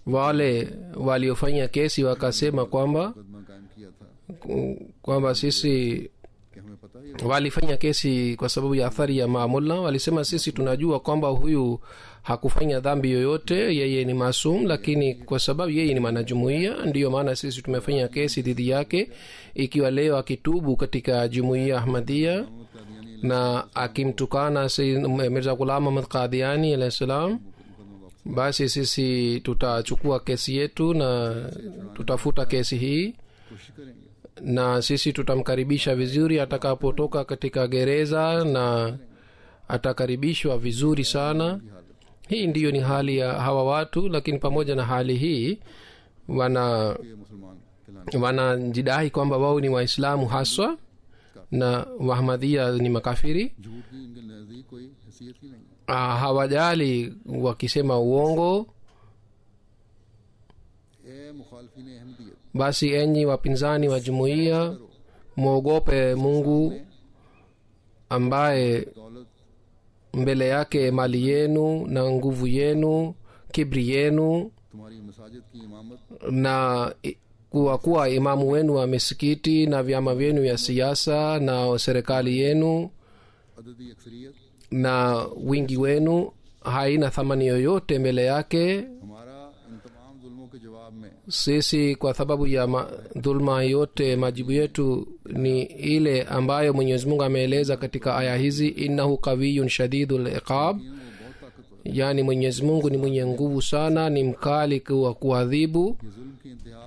Speaker 2: wale waliofanya kesi wakasema kwamba
Speaker 1: मुकदमा कायम किया था
Speaker 2: kwamba sisi
Speaker 1: कि हमें पता ही
Speaker 2: walifanya kesi kwa sababu ya athari ya maamula. Walisema sisi tunajua kwamba huyu hakufanya dhambi yoyote, yeye ni masum, lakini kwa sababu yeye ni mwanajumuia ndiyo maana sisi tumefanya kesi dhidi yake. Ikiwa leo akitubu katika jumuia Ahmadiyya na akimtukana Mirza Ghulam Ahmad Qadiani alayhi salam, basi sisi tutachukua kesi yetu na tutafuta kesi hii,
Speaker 1: कोशिश करेंगे,
Speaker 2: na sisi tutamkaribisha vizuri atakapotoka katika gereza, na atakaribishwa vizuri sana. Hii ndiyo ni hali ya hawa watu. Lakini pamoja na hali hii
Speaker 1: ये मुसलमान कहलाने
Speaker 2: wanajidai kwamba wao ni Waislamu haswa na Wahmadhia ni makafiri.
Speaker 1: झूठ की इनके नजदीक कोई हैसियत ही नहीं है।
Speaker 2: Hawajali wakisema uongo.
Speaker 1: ए मुखालफीन Ahmadiyyat,
Speaker 2: Basi enyi wapinzani wa jumuiya, mwogope Mungu ambaye
Speaker 1: दौलत
Speaker 2: mbele yake mali yenu na nguvu yenu, kibri yenu,
Speaker 1: तुम्हारी मसाजिद की इमामत
Speaker 2: na kuwa imamu wenu wa misikiti na vyama vyenu vya siasa na serikali yenu
Speaker 1: अददी अक्सरियत
Speaker 2: na wingi wenu haina thamani yoyote mbele yake.
Speaker 1: हमारा इन तमाम जुल्मों के जवाब में
Speaker 2: Sisi kwa sababu ya dhulma yote, majibu yetu ni ile ambayo Mwenyezi Mungu ameeleza katika aya hizi, innahu qawiyyun shadidul iqab,
Speaker 1: वो बहुत ताकतवर
Speaker 2: yani Mwenyezi Mungu ni mwenye nguvu sana, ni mkali wa kuadhibu.
Speaker 1: है। ये जुल्म की इंतहा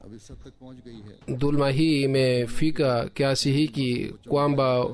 Speaker 1: अब इस हद तक पहुंच गई है
Speaker 2: Dhulma hii imefika kiasi hiki kwamba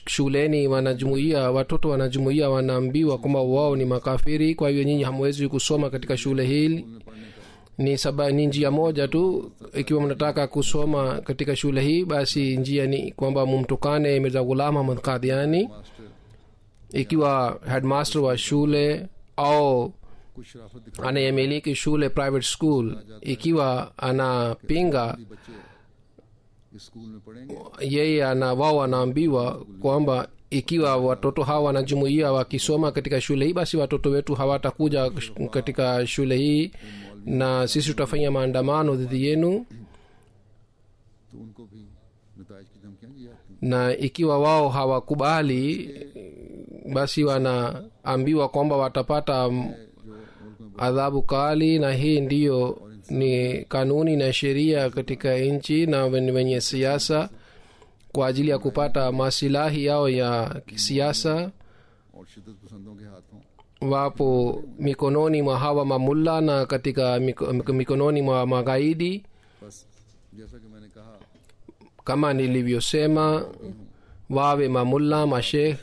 Speaker 2: shuleni wanajumuia, watoto wanajumuia wanaambiwa kwamba wao ni makafiri, kwa hiyo nyinyi hamwezi kusoma katika shule hili.
Speaker 1: में पढ़ने का
Speaker 2: ni njia moja tu. Ikiwa mnataka kusoma katika shule hii, basi njia ni kwamba mumtukane Mirza Ghulam Ahmad Qadiani.
Speaker 1: Master
Speaker 2: Ikiwa headmaster wa shule au
Speaker 1: कुछ शराफत दिखा
Speaker 2: anayemiliki shule private school, ikiwa anapinga,
Speaker 1: बच्चे इस स्कूल में पढ़ेंगे
Speaker 2: yeye wao anaambiwa kwamba ikiwa watoto hawa wanajumuia wakisoma katika shule hii, basi watoto wetu hawatakuja katika shule hii na sisi tutafanya maandamano dhidi yenu.
Speaker 1: तो उनको भी नताइज की धमकियां दी जाती
Speaker 2: Na ikiwa wao hawakubali, basi wanaambiwa kwamba watapata
Speaker 1: हैं जो मुल्क में
Speaker 2: adhabu kali. Na hii ndiyo ni kanuni na sheria katika nchi na wenye siasa kwa ajili ya kupata masilahi yao ya kisiasa.
Speaker 1: और शिद्दत पसंदों के हाथों
Speaker 2: Wapo mikononi mwa hawa mamulla na katika mikononi mwa magaidi.
Speaker 1: बस जैसा कि मैंने कहा
Speaker 2: Kama nilivyosema, wawe mamulla, mashekh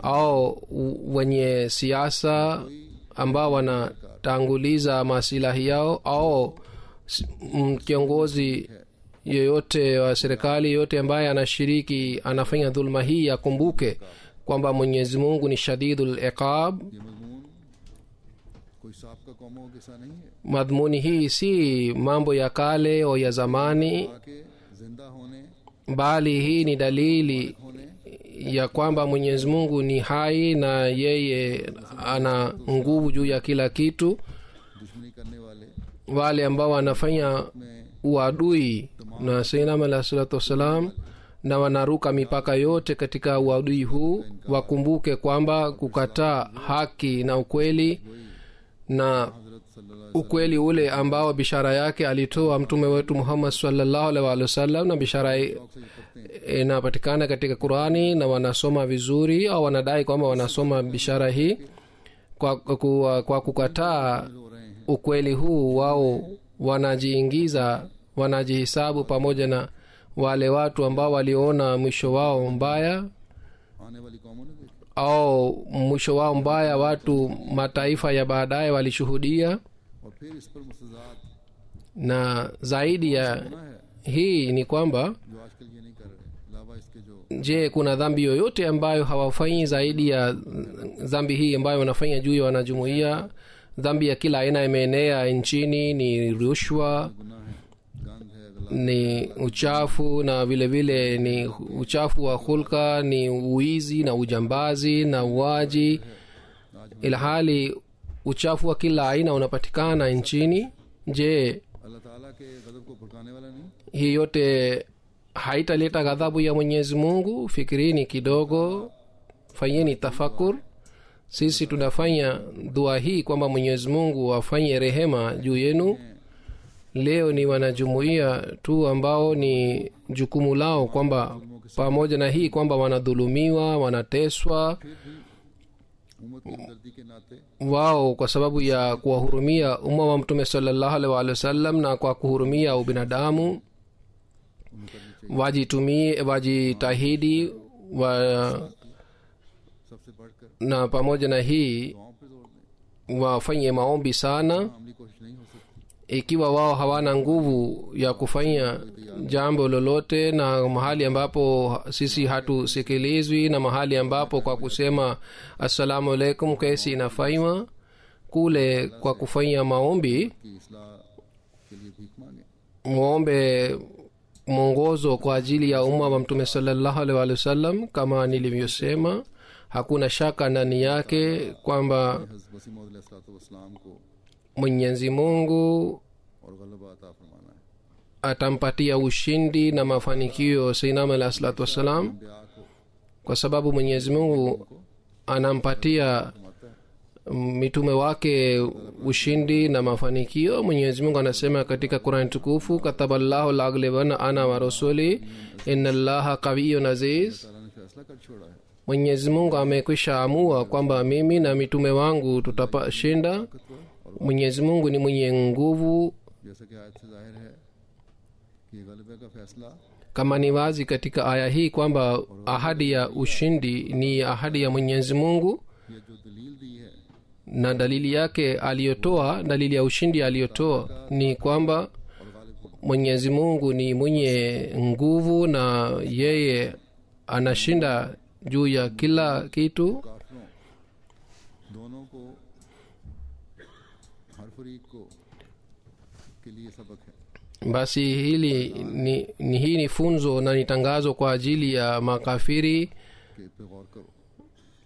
Speaker 2: au wenye siasa ambao wanatanguliza masilahi yao, au kiongozi yoyote wa serikali yote ambaye anashiriki anafanya dhulma hii, akumbuke kwamba Mwenyezi Mungu ni shadidul iqab.
Speaker 1: ये मजमून कोई साबका कौमों के साथ नहीं है
Speaker 2: Madhumuni hii si mambo ya kale au ya zamani,
Speaker 1: आके जिंदा होने
Speaker 2: bali hii ni dalili
Speaker 1: होने
Speaker 2: ya kwamba Mwenyezi Mungu ni hai na yeye ana nguvu juu ya kila kitu.
Speaker 1: दुश्मनी करने वाले
Speaker 2: Wale ambao wanafanya
Speaker 1: में
Speaker 2: uadui na Sayyidina alayhi salatu wassalam na wanaruka mipaka yote katika uadui huu, wakumbuke kwamba kukataa haki na ukweli na
Speaker 1: हजरत सल्लल्लाहु
Speaker 2: ukweli ule ambao bishara yake alitoa mtume wetu Muhammad sallallahu alaihi wasallam, na bishara
Speaker 1: अलैहि वसल्लम से ये पढ़ते हैं
Speaker 2: inapatikana katika Qurani na wanasoma vizuri au wanadai kwamba wanasoma bishara hii. Kwa kukataa
Speaker 1: हो रहे हैं
Speaker 2: ukweli huu, wao wanajihisabu pamoja na wale watu ambao waliona mwisho wao mbaya
Speaker 1: आने वाली कौमों ने देखा
Speaker 2: au mwisho wao mbaya watu mataifa ya baadaye walishuhudia.
Speaker 1: और फिर इस पर मुस्तजात
Speaker 2: Na zaidi ya
Speaker 1: होना है
Speaker 2: hii ni kwamba,
Speaker 1: जो आजकल ये नहीं कर रहे अलावा इसके जो
Speaker 2: je, kuna dhambi yoyote ambayo hawafanyi zaidi ya dhambi hii ambayo wanafanya juu ya wanajumuia? Dhambi ya kila aina imeenea nchini, ni rushwa,
Speaker 1: गुनाह है गंद है गला
Speaker 2: ni uchafu, na vile vile ni uchafu wa hulka, ni uizi na ujambazi na uaji, ilhali uchafu wa kila aina unapatikana nchini. Je,
Speaker 1: अल्लाह ताला के गजब को भड़काने वाला नहीं
Speaker 2: hii yote haitaleta ghadhabu ya Mwenyezi Mungu? Fikirini kidogo, fanyeni tafakur. Sisi tunafanya dua hii kwamba Mwenyezi Mungu afanye rehema juu yenu. Leo ni wanajumuia tu ambao ni jukumu lao kwamba pamoja na hii kwamba wanadhulumiwa, wanateswa,
Speaker 1: उम्मत की हमदर्दी के नाते
Speaker 2: wao kwa sababu ya kuwahurumia umma wa Mtume sallallahu alaihi wasallam na kwa kuhurumia ubinadamu, wajitahidi
Speaker 1: सबसे बढ़कर
Speaker 2: na pamoja na hii
Speaker 1: गाँव पे जोर दें
Speaker 2: wafanye maombi sana.
Speaker 1: अमली कोशिश नहीं हो सकती
Speaker 2: Ikiwa wao hawana nguvu ya kufanya jambo lolote, na mahali ambapo sisi hatusikilizwi, na mahali ambapo kwa kusema assalamu alaikum kesi inafanywa kule, kwa kufanya maombi,
Speaker 1: कि इस्लाह के लिए भीख मांगे
Speaker 2: muombe mwongozo kwa ajili ya umma wa Mtume sallallahu alaihi wasallam. Kama nilivyosema, hakuna shaka ndani yake kwamba
Speaker 1: हज़रत मसीह मौद अलैहिस्सलाम को
Speaker 2: Mwenyezi Mungu
Speaker 1: और गलबा अता फरमाना है
Speaker 2: atampatia ushindi na mafanikio Sayyidina alayhi salatu wassalam,
Speaker 1: ब्याह को
Speaker 2: kwa sababu Mwenyezi Mungu anampatia
Speaker 1: फरमाता है
Speaker 2: mitume wake ushindi na mafanikio. Mwenyezi Mungu anasema katika Qur'an tukufu, kataballahu laghlibanna ana wa rasuli innallaha qawiyyun aziz.
Speaker 1: ताला ने फैसला कर छोड़ा है
Speaker 2: Mwenyezi Mungu amekwisha amua kwamba mimi na mitume wangu tutashinda. Mwenyezi Mungu ni mwenye nguvu.
Speaker 1: जैसा कि आयत से जाहिर है कि ये गलबे का फैसला
Speaker 2: Kama ni wazi katika aya hii kwamba ahadi ya ushindi ni ahadi ya Mwenyezi Mungu,
Speaker 1: ये जो दलील दी है
Speaker 2: na dalili yake aliyotoa, dalili ya ushindi aliyotoa ni kwamba
Speaker 1: और गालिब होना।
Speaker 2: mwenyezi mungu ni mwenye nguvu na yeye anashinda juu ya kila kitu.
Speaker 1: काफिरों दोनों को, हर फरीक को के लिए सबक है
Speaker 2: basi hii ni funzo na ni tangazo kwa ajili ya makafiri
Speaker 1: कि पे गौर करो।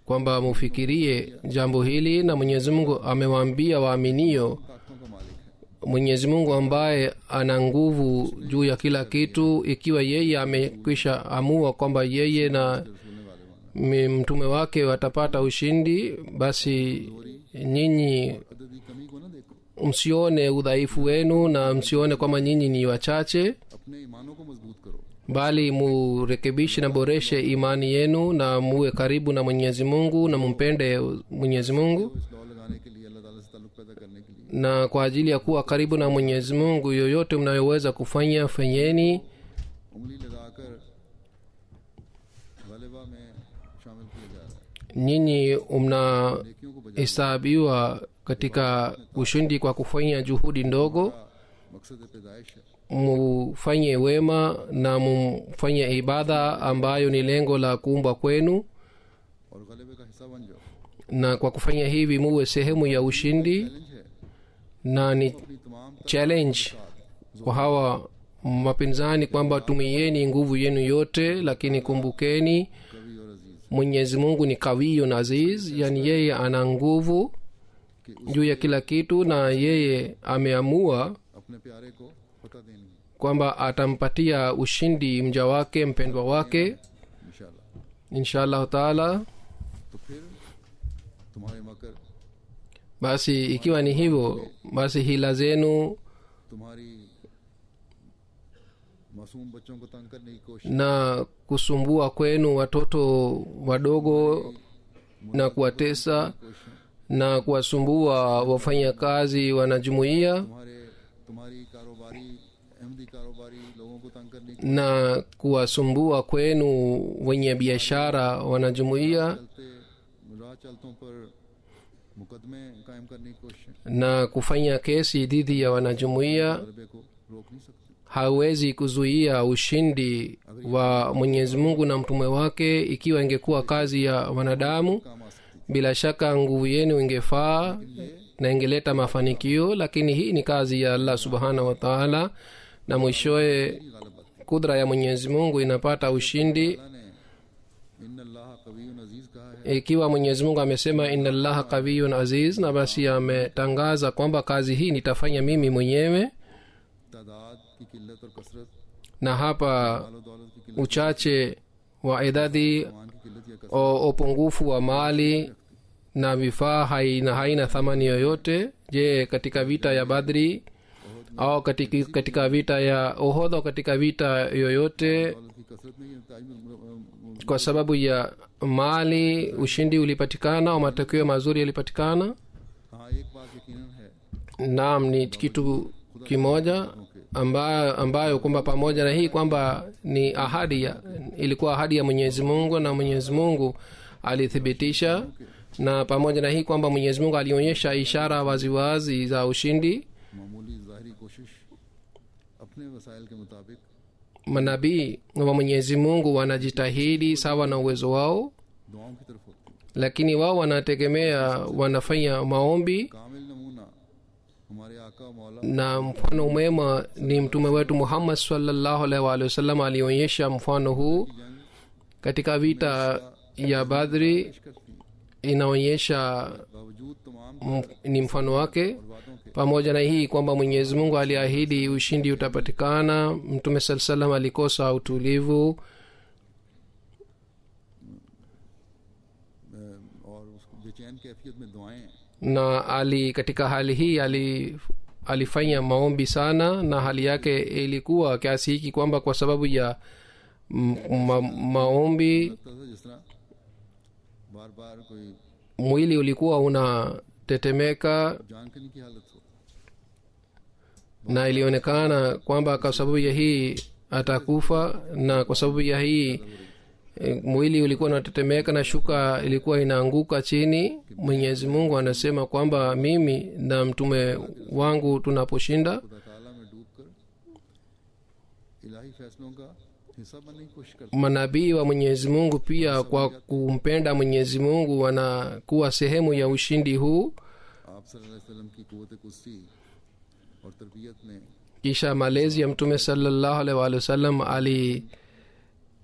Speaker 2: kwamba mufikirie jambo hili. Na mwenyezi mungu amewaambia waaminio,
Speaker 1: ताकतों का मालिक है,
Speaker 2: mwenyezi mungu ambaye ana nguvu juu ya kila kitu, ikiwa yeye amekwisha amua kwamba yeye na
Speaker 1: रसूलने वाले वाला
Speaker 2: mtume wake watapata ushindi, basi nyinyi
Speaker 1: अददी कमी को न देखो,
Speaker 2: msione udhaifu wenu na msione kwamba nyinyi ni wachache,
Speaker 1: अपने ईमानों को मजबूत करो,
Speaker 2: bali murekebishe na boreshe imani yenu na muwe karibu na mwenyezi mungu na mumpende mwenyezi mungu.
Speaker 1: इस लॉ लगाने के लिए, अल्लाह ताला से ताल्लुक पैदा करने के लिए
Speaker 2: Na kwa ajili ya kuwa karibu na mwenyezi mungu, yoyote mnayoweza kufanya fanyeni,
Speaker 1: उंगली लगाकर गलबा में शामिल किया जा रहा है।
Speaker 2: nyinyi
Speaker 1: नेकियों को बजा
Speaker 2: mnahesabiwa katika ushindi kwa kufanya juhudi ndogo.
Speaker 1: मकसद पैदाइश है,
Speaker 2: Mufanye wema na mufanye ibada ambayo ni lengo la kuumbwa kwenu,
Speaker 1: और गलबे का हिस्सा बन जाओ।
Speaker 2: na kwa kufanya hivi muwe sehemu ya ushindi.
Speaker 1: Challenge है
Speaker 2: Na ni
Speaker 1: अपनी तमाम
Speaker 2: challenge kwa hawa mapinzani kwamba tumieni nguvu yenu yote, lakini kumbukeni
Speaker 1: कवि और अजीज
Speaker 2: mwenyezi mungu ni kawiyo na aziz, yani yeye ana nguvu
Speaker 1: कि
Speaker 2: juu ya kila kitu, na yeye ameamua
Speaker 1: अपने प्यारे को फतह देनी है
Speaker 2: kwamba atampatia ushindi mja wake mpendwa wake
Speaker 1: इंशाल्लाह।
Speaker 2: inshallah taala.
Speaker 1: तो फिर तुम्हारे मकर,
Speaker 2: Basi ikiwa ni hivyo, basi hila zenu
Speaker 1: तुम्हारी मासूम बच्चों को तंग करने की कोशिश,
Speaker 2: na kusumbua kwenu watoto wadogo na kuwatesa na kuwasumbua wafanyakazi wanajumuiya
Speaker 1: तुम्हारी कारोबारी अहमदी कारोबारी लोगों को तंग करने की
Speaker 2: na kuwasumbua kwenu wenye biashara wanajumuiya
Speaker 1: चलते राह चलतों पर मुकदमे कायम करने की कोशिश
Speaker 2: na kufanya kesi dhidi ya wanajumuiya
Speaker 1: गलबे को रोक नहीं सकती।
Speaker 2: hawezi kuzuia ushindi wa mwenyezi mungu na mtume wake. Ikiwa ingekuwa kazi ya wanadamu,
Speaker 1: काम आ सकती
Speaker 2: bila shaka nguvu yenu ingefaa na ingeleta mafanikio, lakini hii ni kazi ya allah subhanahu wa taala, na mwishowe
Speaker 1: गलबा
Speaker 2: kudra ya mwenyezi mungu inapata ushindi.
Speaker 1: अल्लाह ने इन अल्लाह कवियुन अजीज कहा है,
Speaker 2: Ikiwa mwenyezi mungu amesema inna allaha qawiyun aziz, na basi ametangaza kwamba kazi hii nitafanya mimi mwenyewe.
Speaker 1: तादाद की किल्लत और कसरत,
Speaker 2: Na hapa
Speaker 1: मालो दौलत की किल्लत,
Speaker 2: uchache wa idadi,
Speaker 1: मान की किल्लत या कसरत
Speaker 2: upungufu wa mali na vifaa haina thamani yoyote. Je, katika vita ya Badri au katika vita ya Uhud au katika vita yoyote,
Speaker 1: दौलत की कसरत नहीं है, ताज में
Speaker 2: kwa sababu ya mali ushindi ulipatikana au matokeo mazuri yalipatikana?
Speaker 1: हाँ एक बात यकीनन है
Speaker 2: Naam, ni kitu kimoja ambayo kwamba pamoja na hii kwamba ni ilikuwa ahadi ya Mwenyezi Mungu na Mwenyezi Mungu alithibitisha, na pamoja na hii kwamba Mwenyezi Mungu alionyesha ishara waziwazi za ushindi.
Speaker 1: मामूली ज़ाहिरी कोशिश अपने वसाइल के मुताबिक
Speaker 2: Manabii wa Mwenyezi Mungu wanajitahidi sawa na uwezo wao,
Speaker 1: दुआओं की तरफ होती है।
Speaker 2: lakini wao wanafanya maombi,
Speaker 1: कामिल नमूना हमारे आका मौला
Speaker 2: na mfano mwema ni mtume wetu Muhammad sallallahu alaihi wa sallam alionyesha mfano huu katika vita ya Badri.
Speaker 1: करती
Speaker 2: Inaonyesha
Speaker 1: बावजूद तमाम
Speaker 2: ni mfano wake.
Speaker 1: वादों के
Speaker 2: Pamoja na hii kwamba Mwenyezi Mungu aliahidi ushindi utapatikana, mtume sallallahu alaihi wasallam alikosa utulivu
Speaker 1: और उसको बेचैन कैफियत में दुआएं
Speaker 2: na katika hali hii alifanya maombi sana, na hali yake ilikuwa kiasi hiki kwamba kwa sababu ya maombi
Speaker 1: लगता था जिस तरह बार बार कोई
Speaker 2: mwili ulikuwa unatetemeka,
Speaker 1: जान करने की हालत हो।
Speaker 2: na ilionekana kwamba kwa sababu ya hii atakufa, na kwa sababu ya hii mwili ulikuwa unatetemeka na shuka ilikuwa inaanguka chini. Mwenyezi Mungu anasema kwamba mimi na mtume wangu tunaposhinda,
Speaker 1: खुदा ताला में डूबकर इलाही फैसलों का हिस्सा बनने की कोशिश करते
Speaker 2: manabii wa Mwenyezi Mungu pia kwa kumpenda Mwenyezi Mungu wanakuwa sehemu ya ushindi huu.
Speaker 1: हैं। आप सल्लल्लाहु अलैहि वसल्लम की कुव्वत कुर्सी और तरबियत ने
Speaker 2: Kisha malezi ya mtume sallallahu alaihi wa sallam ali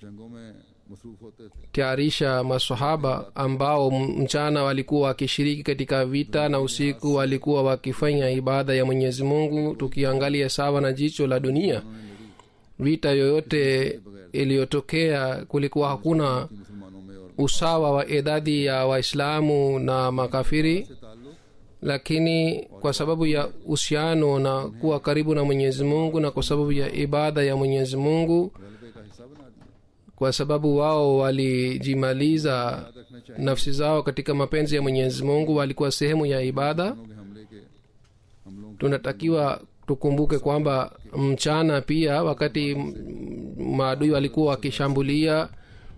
Speaker 1: जंगों में मसरूफ होते थे।
Speaker 2: tayarisha masahaba ambao mchana walikuwa wakishiriki katika vita na usiku walikuwa wakifanya ibada ya Mwenyezi Mungu. Tukiangalia sawa na jicho la dunia, vita yoyote iliyotokea kulikuwa hakuna
Speaker 1: मुसलमानों में और
Speaker 2: usawa wa idadi ya Waislamu na makafiri,
Speaker 1: से ताल्लुक
Speaker 2: lakini kwa sababu ya uhusiano na kuwa karibu na Mwenyezi Mungu na kwa sababu ya ibada ya Mwenyezi Mungu,
Speaker 1: गलबे का हिस्सा बना दिया।
Speaker 2: kwa sababu wao walijimaliza
Speaker 1: रखना चाहिए
Speaker 2: nafsi zao katika mapenzi ya Mwenyezi Mungu, walikuwa sehemu ya ibada.
Speaker 1: के हमलों के
Speaker 2: Tunatakiwa tukumbuke kwamba mchana pia wakati maadui walikuwa wakishambulia,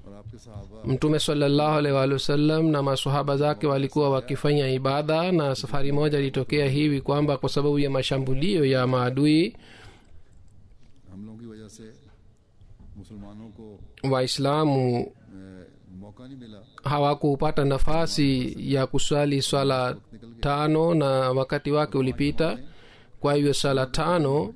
Speaker 1: और आपके सहाबा
Speaker 2: mtume sallallahu alaihi wa sallam na masahaba zake walikuwa wakifanya ibada. Na safari moja ilitokea hivi kwamba kwa sababu ya mashambulio ya maadui,
Speaker 1: हमलों की वजह से मुसलमानों को
Speaker 2: Waislamu
Speaker 1: मौका नहीं मिला
Speaker 2: hawakupata nafasi ya kuswali swala tano na wakati wake ulipita. Kwa hivyo swala tano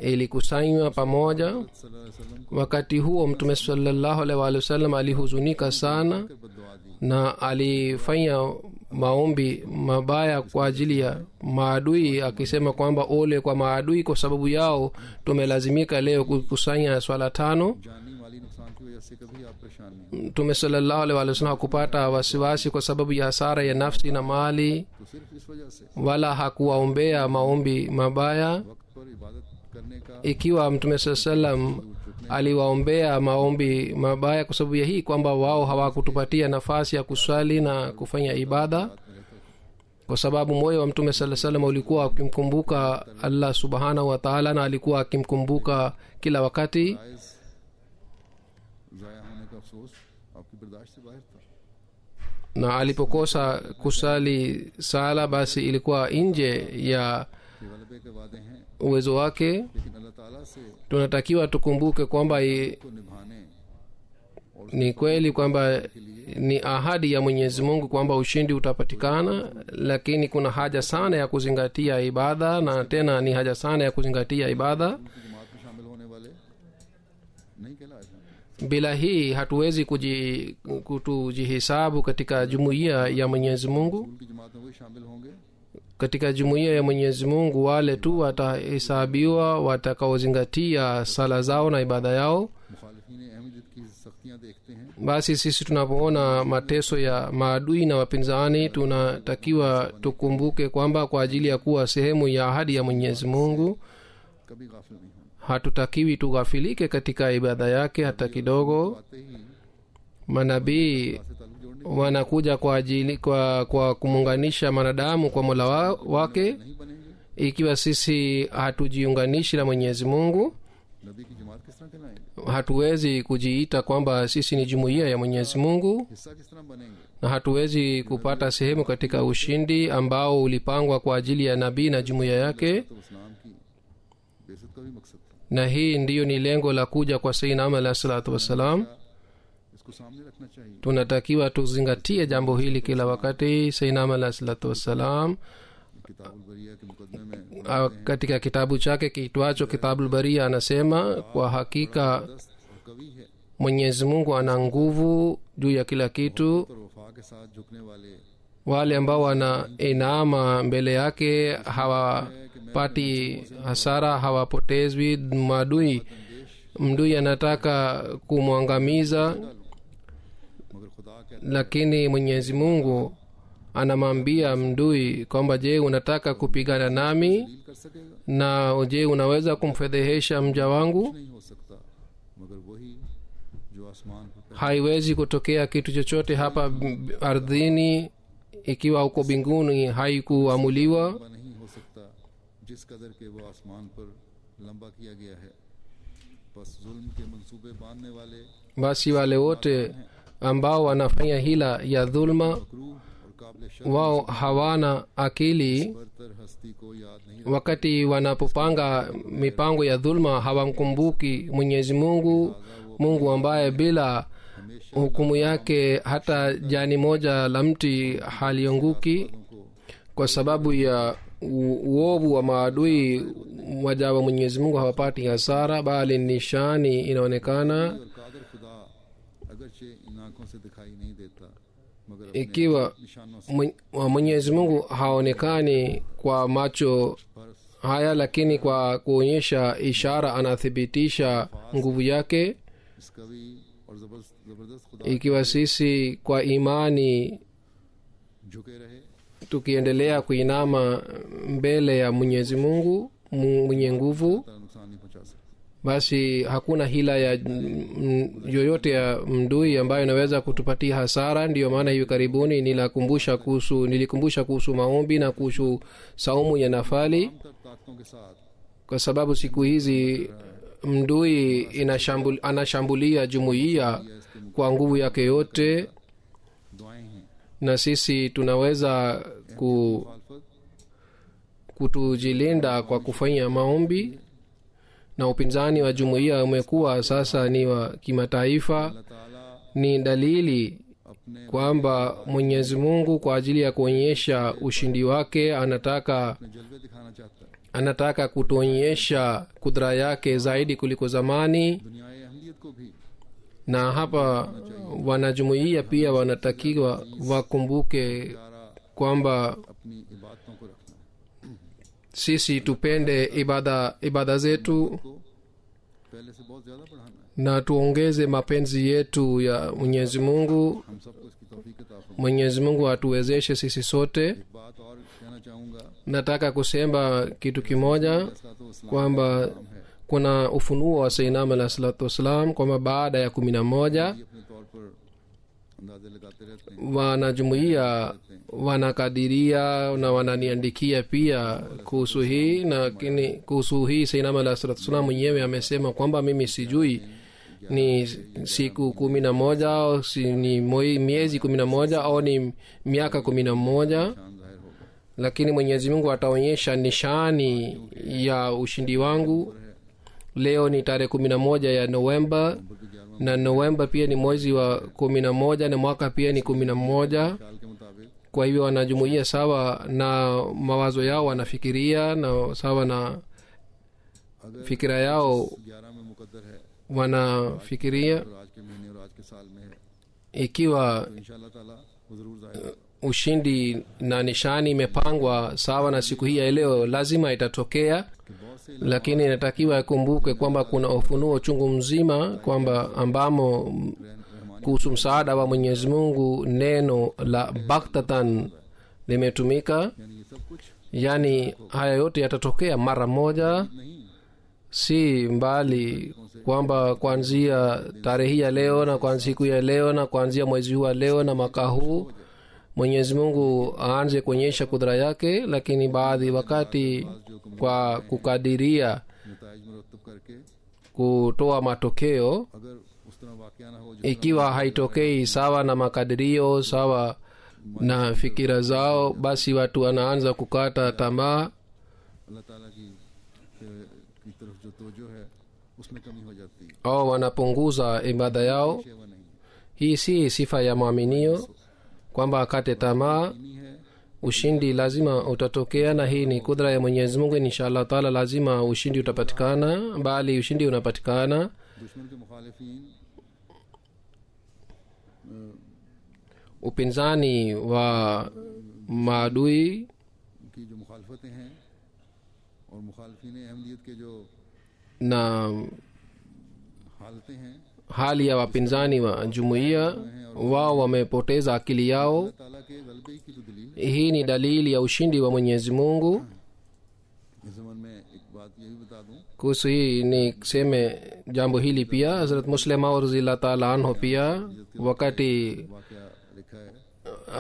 Speaker 2: ilikusanywa pamoja.
Speaker 1: सल्लल्लाहु अलैहि वसल्लम
Speaker 2: Wakati huo mtume sallallahu alaihi wa sallam alihuzunika sana
Speaker 1: को बददुआ दी।
Speaker 2: na alifanya maombi mabaya kwa ajili ya maadui, akisema kwamba ole kwa maadui, kwa sababu yao tumelazimika leo kukusanya swala tano.
Speaker 1: जानी माली नुकसान की वजह से कभी आप परेशान नहीं
Speaker 2: Mtume sallallahu alaihi wa sallam hakupata wasiwasi kwa sababu ya hasara ya nafsi na mali,
Speaker 1: तो सिर्फ इस वजह से
Speaker 2: wala hakuwaombea maombi mabaya.
Speaker 1: वक्त पर इबादत करने का
Speaker 2: Ikiwa mtume sallallahu alaihi wasallam aliwaombea maombi mabaya kwa sababu ya hii kwamba wao hawakutupatia nafasi ya kuswali na kufanya ibada, kwa sababu moyo wa mtume sallallahu alaihi wasallam ulikuwa akimkumbuka Allah subhanahu wa ta'ala na alikuwa akimkumbuka kila wakati.
Speaker 1: जायज जाया होने का अफसोस आपकी बर्दाश्त से बाहर था।
Speaker 2: Na alipokosa kusali sala basi ilikuwa nje ya
Speaker 1: ये गलबे के वादे हैं,
Speaker 2: uwezo wake.
Speaker 1: लेकिन अल्लाह ताला से
Speaker 2: Tunatakiwa tukumbuke kwamba
Speaker 1: को निभाने
Speaker 2: ni kweli kwamba ni ahadi ya Mwenyezi Mungu kwamba ushindi utapatikana, lakini kuna haja sana ya kuzingatia ibada, na tena ni haja sana ya kuzingatia ibada.
Speaker 1: उनकी जमात में शामिल होने वाले नहीं कहलाए जाते।
Speaker 2: Bila hii hatuwezi kutujihesabu katika jumuiya ya Mwenyezi Mungu.
Speaker 1: उनकी जमात में वही शामिल होंगे
Speaker 2: Katika jumuiya ya Mwenyezi Mungu wale tu watahesabiwa watakaozingatia sala zao na ibada yao.
Speaker 1: मुखालिफीन अहमदियत की सख्तियां देखते हैं
Speaker 2: Basi sisi tunapoona mateso ya maadui na wapinzani, tunatakiwa tukumbuke kwamba kwa ajili ya kuwa sehemu ya ahadi ya Mwenyezi Mungu
Speaker 1: कभी गाफिल नहीं होंगे।
Speaker 2: hatutakiwi tughafilike katika ibada yake hata kidogo.
Speaker 1: आते ही
Speaker 2: Manabii
Speaker 1: से ताल्लुक जोड़ने
Speaker 2: wanakuja kwa ajili kwa kumuunganisha mwanadamu kwa Mola wake.
Speaker 1: नहीं बनेंगे।
Speaker 2: Ikiwa sisi hatujiunganishi na Mwenyezi Mungu,
Speaker 1: नबी की जमात किस तरह कहलाएंगे,
Speaker 2: hatuwezi kujiita kwamba sisi ni jumuiya ya Mwenyezi Mungu,
Speaker 1: हिस्सा किस तरह बनेंगे।
Speaker 2: na hatuwezi kupata sehemu katika ushindi ambao ulipangwa kwa ajili ya nabii na jumuiya yake.
Speaker 1: तो इस्लाम की बेइज्जत का भी मकसद था।
Speaker 2: Na hii ndiyo ni lengo la kuja kwa Sayyidina Ahmad alayhi salatu wassalam.
Speaker 1: इसको सामने रखना चाहिए।
Speaker 2: Tunatakiwa tuzingatie jambo hili kila wakati. Sayyidina Ahmad alayhi salatu wassalam
Speaker 1: किताबुल बरिया के मुकदमे में
Speaker 2: katika kitabu chake kiitwacho Kitabul Baria anasema, kwa hakika
Speaker 1: दस्त और कवि है
Speaker 2: Mwenyezi Mungu ana nguvu juu ya kila kitu.
Speaker 1: और वफा के साथ झुकने वाले
Speaker 2: Wale ambao wanainama mbele yake hawapati hasara, hawapotezwi maadui. Mdui anataka kumwangamiza,
Speaker 1: मगर खुदा कहता
Speaker 2: lakini Mwenyezi Mungu anamwambia mdui kwamba je, unataka kupigana nami,
Speaker 1: है कर सकेगा
Speaker 2: na je unaweza kumfedhehesha mja wangu?
Speaker 1: नहीं हो सकता मगर वही जो आसमान पर
Speaker 2: Haiwezi kutokea kitu chochote hapa ardhini ikiwa uko mbinguni haikuamuliwa.
Speaker 1: लंबा नहीं हो सकता जिस कदर के वो आसमान पर लंबा किया गया है। बस जुल्म के मंसूबे बांधने वाले
Speaker 2: basi wale wote ambao wanafanya hila ya dhulma
Speaker 1: मकरूह और काबिल शर्म
Speaker 2: wao hawana akili
Speaker 1: बरतर हस्ती को याद नहीं
Speaker 2: wakati wanapopanga mipango ya dhulma hawamkumbuki mwenyezi mungu mungu ambaye bila hukumu yake hata jani moja la mti halianguki kwa sababu ya uovu wa maadui waja wa mwenyezi mungu hawapati hasara bali nishani inaonekana
Speaker 1: और कादर खुदा अगरचे इन आंखों से दिखाई नहीं देता मगर अपने
Speaker 2: ikiwa
Speaker 1: निशानों से
Speaker 2: mwenyezi mungu haonekani kwa macho
Speaker 1: पर
Speaker 2: haya lakini kwa kuonyesha ishara anathibitisha nguvu yake
Speaker 1: इस कवि और जबरदस्त खुदा
Speaker 2: ikiwa sisi kwa imani
Speaker 1: झुके रहे
Speaker 2: tukiendelea kuinama mbele ya mwenyezi mungu mwenye nguvu
Speaker 1: तारा नुकसान नहीं पहुंचा सकता
Speaker 2: basi hakuna hila ya yoyote ya mdui ambayo inaweza kutupatia hasara ndiyo maana hivi karibuni nilikumbusha kuhusu maombi na kuhusu saumu ya nafali
Speaker 1: तब ताकतों के साथ
Speaker 2: kwa sababu siku hizi mdui anashambulia jumuiya kwa nguvu yake yote
Speaker 1: दुआएं हैं
Speaker 2: na sisi tunaweza
Speaker 1: मुखालफत
Speaker 2: kutujilinda kwa kufanya maombi na upinzani wa jumuiya umekuwa sasa ni wa kimataifa
Speaker 1: अल्लाह ताला
Speaker 2: ni dalili
Speaker 1: अपने
Speaker 2: kwamba mwenyezi mungu kwa ajili ya kuonyesha ushindi wake anataka
Speaker 1: जलवे दिखाना चाहता है
Speaker 2: anataka kutuonyesha kudra yake zaidi kuliko zamani
Speaker 1: दुनियाए अहमियत को भी
Speaker 2: na hapa wanajumuiya pia wanatakiwa wakumbuke
Speaker 1: प्यारा
Speaker 2: kwamba
Speaker 1: अपनी इबादतों को रखना
Speaker 2: sisi tupende ibada zetu
Speaker 1: को पहले से बहुत ज्यादा बढ़ाना है
Speaker 2: na tuongeze mapenzi yetu ya mwenyezi mungu
Speaker 1: हम सबको इसकी तौफीक अता फरमाए
Speaker 2: mwenyezi mungu atuwezeshe sisi sote
Speaker 1: एक बात और कहना चाहूंगा
Speaker 2: nataka kusema kitu kimoja kwamba
Speaker 1: है
Speaker 2: kuna ufunuo wa sainam alah salatu wassalam kwamba baada ya 11
Speaker 1: ये अपने तौर पर अंदाजे लगाते रहते हैं
Speaker 2: wanajumuiya wanakadiria na wananiandikia pia kuhusu hii lakini kuhusu hii sainam alah salatu wassalam mwenyewe amesema kwamba mimi sijui ni siku 11 au ni miezi 11 au ni miaka 11
Speaker 1: शान जाहिर होगा
Speaker 2: lakini mwenyezi mungu ataonyesha nishani ya ushindi wangu leo ni tarehe 11 ya novemba na novemba pia ni mwezi wa 11 na mwaka pia ni 11
Speaker 1: ख्याल के मुताबिक
Speaker 2: kwa hivyo wanajumuia sawa na mawazo yao wanafikiria na sawa na
Speaker 1: अगर
Speaker 2: fikira yao
Speaker 1: 11 में मुकद्दर है
Speaker 2: wanafikiria
Speaker 1: और आज के महीने और आज के साल में है
Speaker 2: ikiwa
Speaker 1: तो इंशाअल्लाह ताला वो जरूर जाहिर होगा
Speaker 2: ushindi na nishani imepangwa sawa na siku hii ya leo lazima itatokea
Speaker 1: कि बहुत से
Speaker 2: lakini inatakiwa ikumbuke kwamba kuna ufunuo chungu mzima kwamba ambamo
Speaker 1: Rahmani
Speaker 2: kuhusu msaada wa mwenyezi mungu neno la baktatan limetumika
Speaker 1: यानी ये सब कुछ
Speaker 2: yaani haya yote yatatokea mara moja
Speaker 1: नहीं
Speaker 2: si mbali kwamba kuanzia tarehe hii ya leo na kuanzia siku ya leo na kuanzia mwezi huu wa leo na mwaka huu mwenyezi mungu aanze kuonyesha kudra yake lakini baadhi wakati kwa kukadiria
Speaker 1: नताइज मुरतब करके
Speaker 2: kutoa matokeo
Speaker 1: अगर उस तरह वाकया ना हो
Speaker 2: ikiwa haitokei sawa na makadirio sawa na fikira zao basi watu wanaanza kukata tamaa
Speaker 1: अल्लाह ताला की तरफ जो तवज्जो है उसमें कमी हो जाती है
Speaker 2: au wanapunguza ibada yao
Speaker 1: ये वो नहीं
Speaker 2: hii si sifa ya mwaminio kwamba akate tamaa
Speaker 1: नहीं है
Speaker 2: ushindi lazima utatokea na hii ni kudra ya mwenyezi mungu inshallah taala lazima ushindi utapatikana bali ushindi unapatikana
Speaker 1: दुश्मन के मुखालिफिन
Speaker 2: upinzani wa maadui
Speaker 1: की जो मुखालफतें हैं और मुखालफिन अहमदियत के जो
Speaker 2: na
Speaker 1: हालतें हैं
Speaker 2: hali ya wapinzani wa jumuiya wao wamepoteza akili yao
Speaker 1: अल्लाह ताला के गलबे की जो दलील
Speaker 2: hii ni dalili ya ushindi wa mwenyezi mungu
Speaker 1: इस ज़माने में एक बात ये भी बता दूं
Speaker 2: kuhusu hii niseme jambo hili pia hazrat muslim auruzillah taala anhu pia wakati
Speaker 1: वाकया लिखा है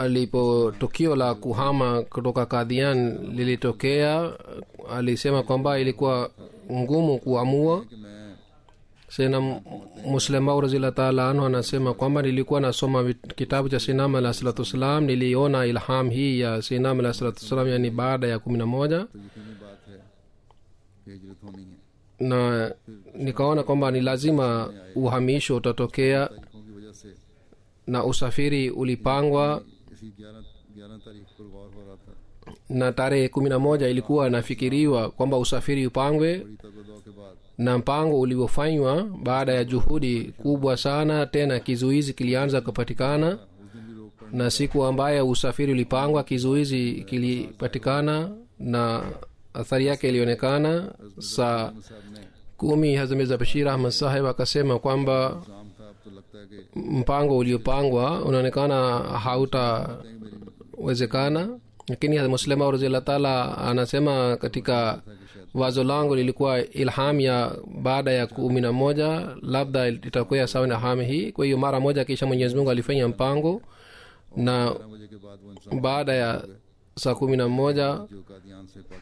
Speaker 2: alipo tukio la kuhama kutoka kadhian lilitokea alisema kwamba ilikuwa ngumu kuamua
Speaker 1: कि मैं
Speaker 2: sena Muslimau raziyallahu ta'ala anhu anasema kwamba nilikuwa nasoma kitabu cha Sinam alayhi salatu wasalam, niliona ilham hii ya Sinam alayhi salatu wasalam, yani baada ya 11, na nikaona kwamba ni lazima uhamisho utatokea na usafiri ulipangwa, na tarehe 11 ilikuwa nafikiriwa kwamba usafiri upangwe, na mpango uliofanywa baada ya juhudi kubwa sana. Tena kizuizi kilianza kupatikana, na siku ambayo usafiri ulipangwa kizuizi kilipatikana na athari yake ilionekana. Saa 10 Hazrat Mirza Bashir Ahmad Sahib akasema kwamba mpango uliopangwa unaonekana hautawezekana, lakini Hazrat Muslimau radhiyallahu ta'ala anasema katika wazo langu lilikuwa ilham ya baada ya 11, labda itakuwa sawa na ilham hii. Kwa hiyo mara moja kisha Mwenyezi Mungu alifanya mpango, na baada ya saa 11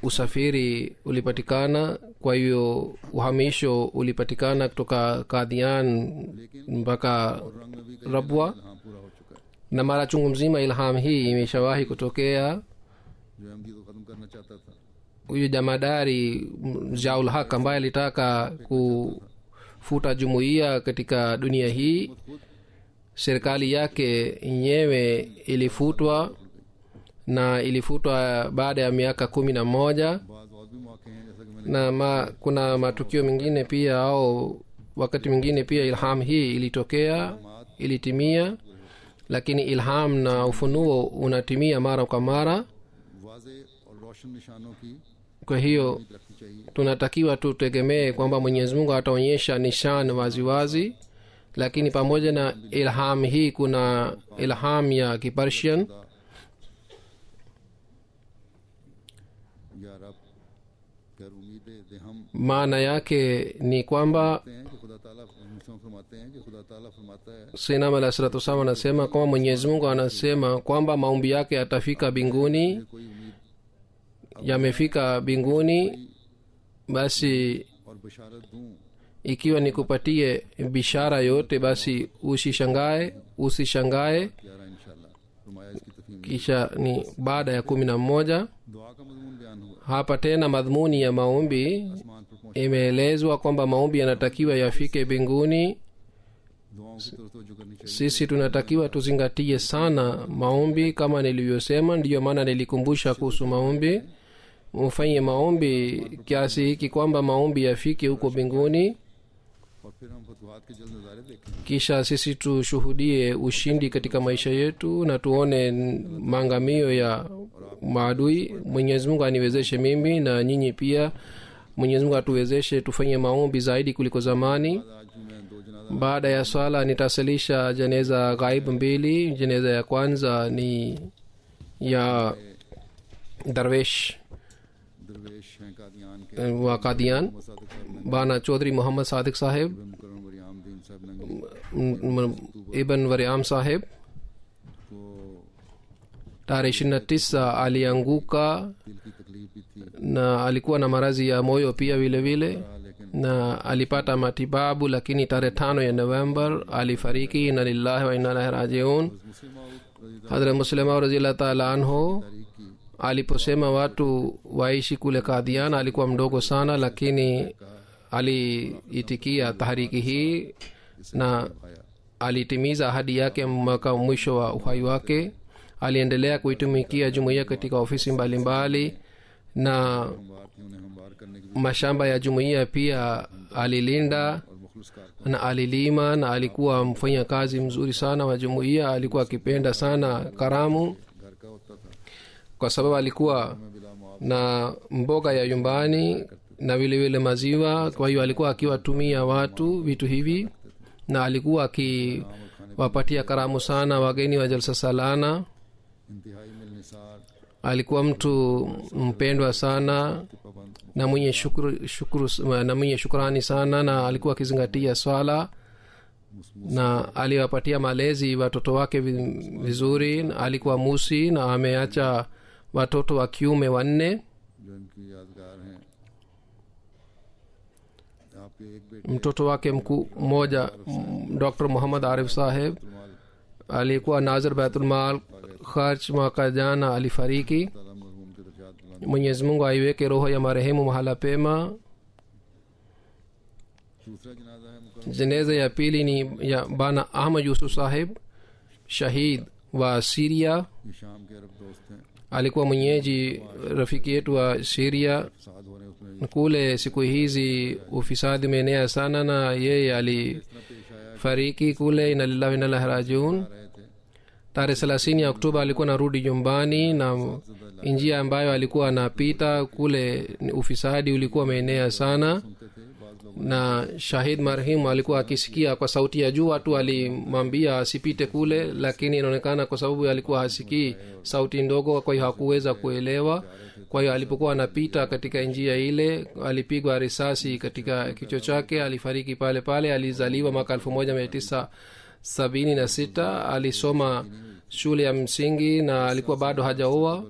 Speaker 2: usafiri ulipatikana. Kwa hiyo uhamisho ulipatikana kutoka Qadian mpaka Rabwa, na mara chungu mzima ilham hii imeshawahi kutokea. Huyu jamadari Jaul Haq ambaye alitaka kufuta jumuiya katika dunia hii, serikali yake yenyewe ilifutwa, na ilifutwa baada ya miaka 11. Na kuna matukio mengine pia au wakati mwingine pia ilham hii ilitokea, ilitimia, lakini ilham na ufunuo unatimia mara kwa mara. Kwa hiyo tunatakiwa tutegemee kwamba Mwenyezi Mungu ataonyesha nishan waziwazi, lakini pamoja na ilham hii kuna ilham ya Kipersian. Maana yake ni kwamba Sinam alayhi salatu wasallam anasema kwamba Mwenyezi Mungu anasema kwamba maombi yake yatafika binguni, yamefika binguni, basi ikiwa nikupatie bishara yote basi usishangae. Kisha ni baada ya 11 hapa tena madhumuni ya maombi imeelezwa kwamba maombi yanatakiwa yafike binguni. Sisi tunatakiwa tuzingatie sana maombi kama nilivyosema, ndiyo maana nilikumbusha kuhusu maombi. Mfanye maombi kiasi hiki kwamba maombi yafike huko binguni, kisha sisi tushuhudie ushindi katika maisha yetu na tuone maangamio ya maadui. Mwenyezi Mungu aniwezeshe mimi na nyinyi pia, Mwenyezi Mungu atuwezeshe tufanye maombi zaidi kuliko zamani. Baada ya swala nitasalisha jeneza ghaib 2. Jeneza ya kwanza ni ya darwesh wa Qadian, Bana Chaudhry Muhammad Sadiq Sahib Ibn Wariam Sahib. Tarehe 29 alianguka na alikuwa na maradhi ya moyo pia vile vile, na alipata matibabu, lakini tarehe 5 ya November alifariki. Inna lillahi wa inna ilaihi rajiun. Hadhrat Muslimau radhiyallahu ta'ala anhu aliposema watu waishi kule Qadian, alikuwa mdogo sana, lakini aliitikia tahriki hii na alitimiza ahadi yake mpaka mwisho wa uhai wake. Aliendelea kuitumikia jumuiya katika ofisi mbalimbali na mashamba ya jumuiya pia alilinda na alilima, na alikuwa mfanya kazi mzuri sana wa jumuiya. Alikuwa akipenda sana karamu kwa sababu alikuwa na mboga ya nyumbani na vile vile maziwa. Kwa hiyo alikuwa akiwatumia watu vitu hivi, na alikuwa akiwapatia karamu sana wageni wa jalsa salana. Alikuwa mtu mpendwa sana na mwenye shukrani sana, na alikuwa akizingatia swala, na aliwapatia malezi watoto wake vizuri. Alikuwa musi na ameacha watoto wa kiume 4.
Speaker 1: आपके एक बेटे
Speaker 2: mtoto wake mkuu mmoja Dr. Muhammad Arif Saheb alikuwa Nazir Baitul Mal Kharch mwaka jana alifariki.
Speaker 1: ताला मरहूम के दर्जात बुलंद।
Speaker 2: Mwenyezi Mungu aiweke roho ya marehemu mahala pema.
Speaker 1: दूसरा जनाजा है मुकर्रम
Speaker 2: Jeneza ya pili ni ya Bana Ahmad Yusuf Saheb, shahid wa Syria.
Speaker 1: ये शाम के अरब दोस्त हैं,
Speaker 2: Alikuwa mwenyeji rafiki yetu wa Syria.
Speaker 1: फसाद हो रहे हैं उसमें
Speaker 2: Kule siku hizi ufisadi umeenea sana na yeye alifariki kule. Inna lillahi wa inna ilaihi rajiun.
Speaker 1: रहे थे।
Speaker 2: Tarehe 30 ya Oktoba alikuwa anarudi nyumbani, na njia ambayo alikuwa anapita kule ni ufisadi ulikuwa umeenea sana,
Speaker 1: सुनते थे बाज लोग
Speaker 2: na shahid marehemu alikuwa akisikia kwa sauti ya juu. Watu alimwambia asipite kule, lakini inaonekana kwa sababu alikuwa hasikii sauti ndogo, kwa hiyo hakuweza kuelewa. Kwa hiyo alipokuwa anapita katika njia ile alipigwa risasi katika kichwa chake, alifariki pale pale. Alizaliwa mwaka 1976. Alisoma shule ya msingi na alikuwa bado hajaoa,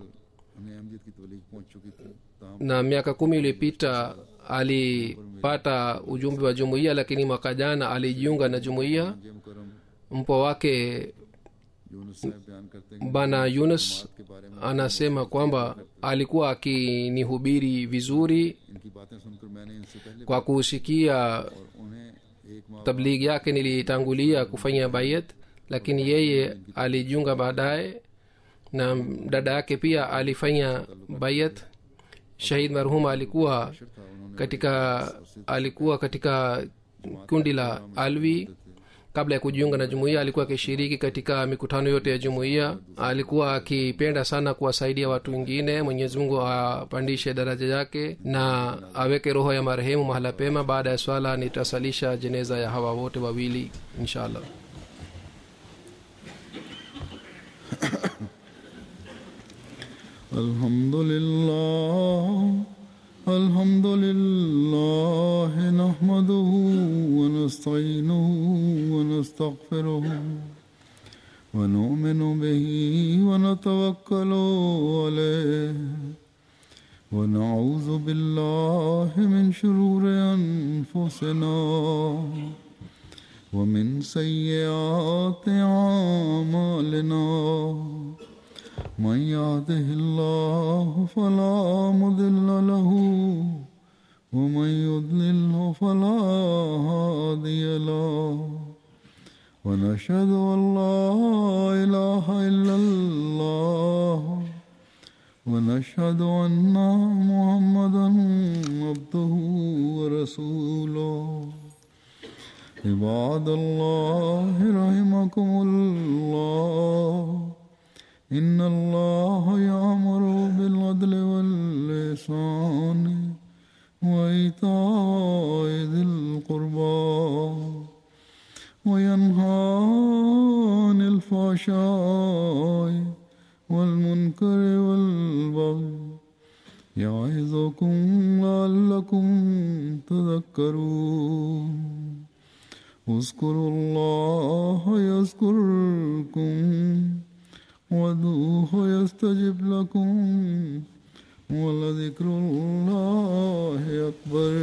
Speaker 1: हमें अहमदियत की तबलीग पहुंच चुकी थी। ताहम
Speaker 2: na miaka 10 iliyopita alipata ujumbe wa jumuiya, lakini mwaka jana alijiunga na jumuiya.
Speaker 1: ये मुकर्रम
Speaker 2: Mpwa wake
Speaker 1: Yunus साहब बयान करते हैं
Speaker 2: Bana Yunus
Speaker 1: के बारे में
Speaker 2: anasema kwamba alikuwa akinihubiri vizuri.
Speaker 1: इनकी बातें सुनकर मैंने इनसे पहले
Speaker 2: Kwa kusikia
Speaker 1: और उन्हें एक माह
Speaker 2: tablighi yake nilitangulia kufanya bayat, lakini yeye alijiunga baadaye, na dada yake pia alifanya bayat. Shahid marhum alikuwa katika kundi la Alwi. Kabla ya kujiunga na jumuiya alikuwa akishiriki katika mikutano yote ya jumuiya. Alikuwa akipenda sana kuwasaidia watu wengine. Mwenyezi Mungu apandishe daraja yake na aweke roho ya marehemu mahala pema. Baada ya swala nitasalisha jeneza ya hawa wote wawili inshallah.
Speaker 1: الحمد لله نحمده ونستعينه ونستغفره ونؤمن به ونتوكل عليه ونعوذ بالله من شرور أنفسنا ومن سيئات أعمالنا من يهده الله فلا مضل له ومن يضلله فلا هادي له ونشهد أن لا إله إلا الله ونشهد أن محمدا عبده ورسوله عباد الله رحمكم الله إن الله يأمر بالعدل والإحسان وإيتاء ذي القربى وينهى عن الفحشاء والمنكر والبغي يعظكم لعلكم تذكرون اذكروا الله يذكركم وادعوه يستجب لكم ولذكر الله أكبر.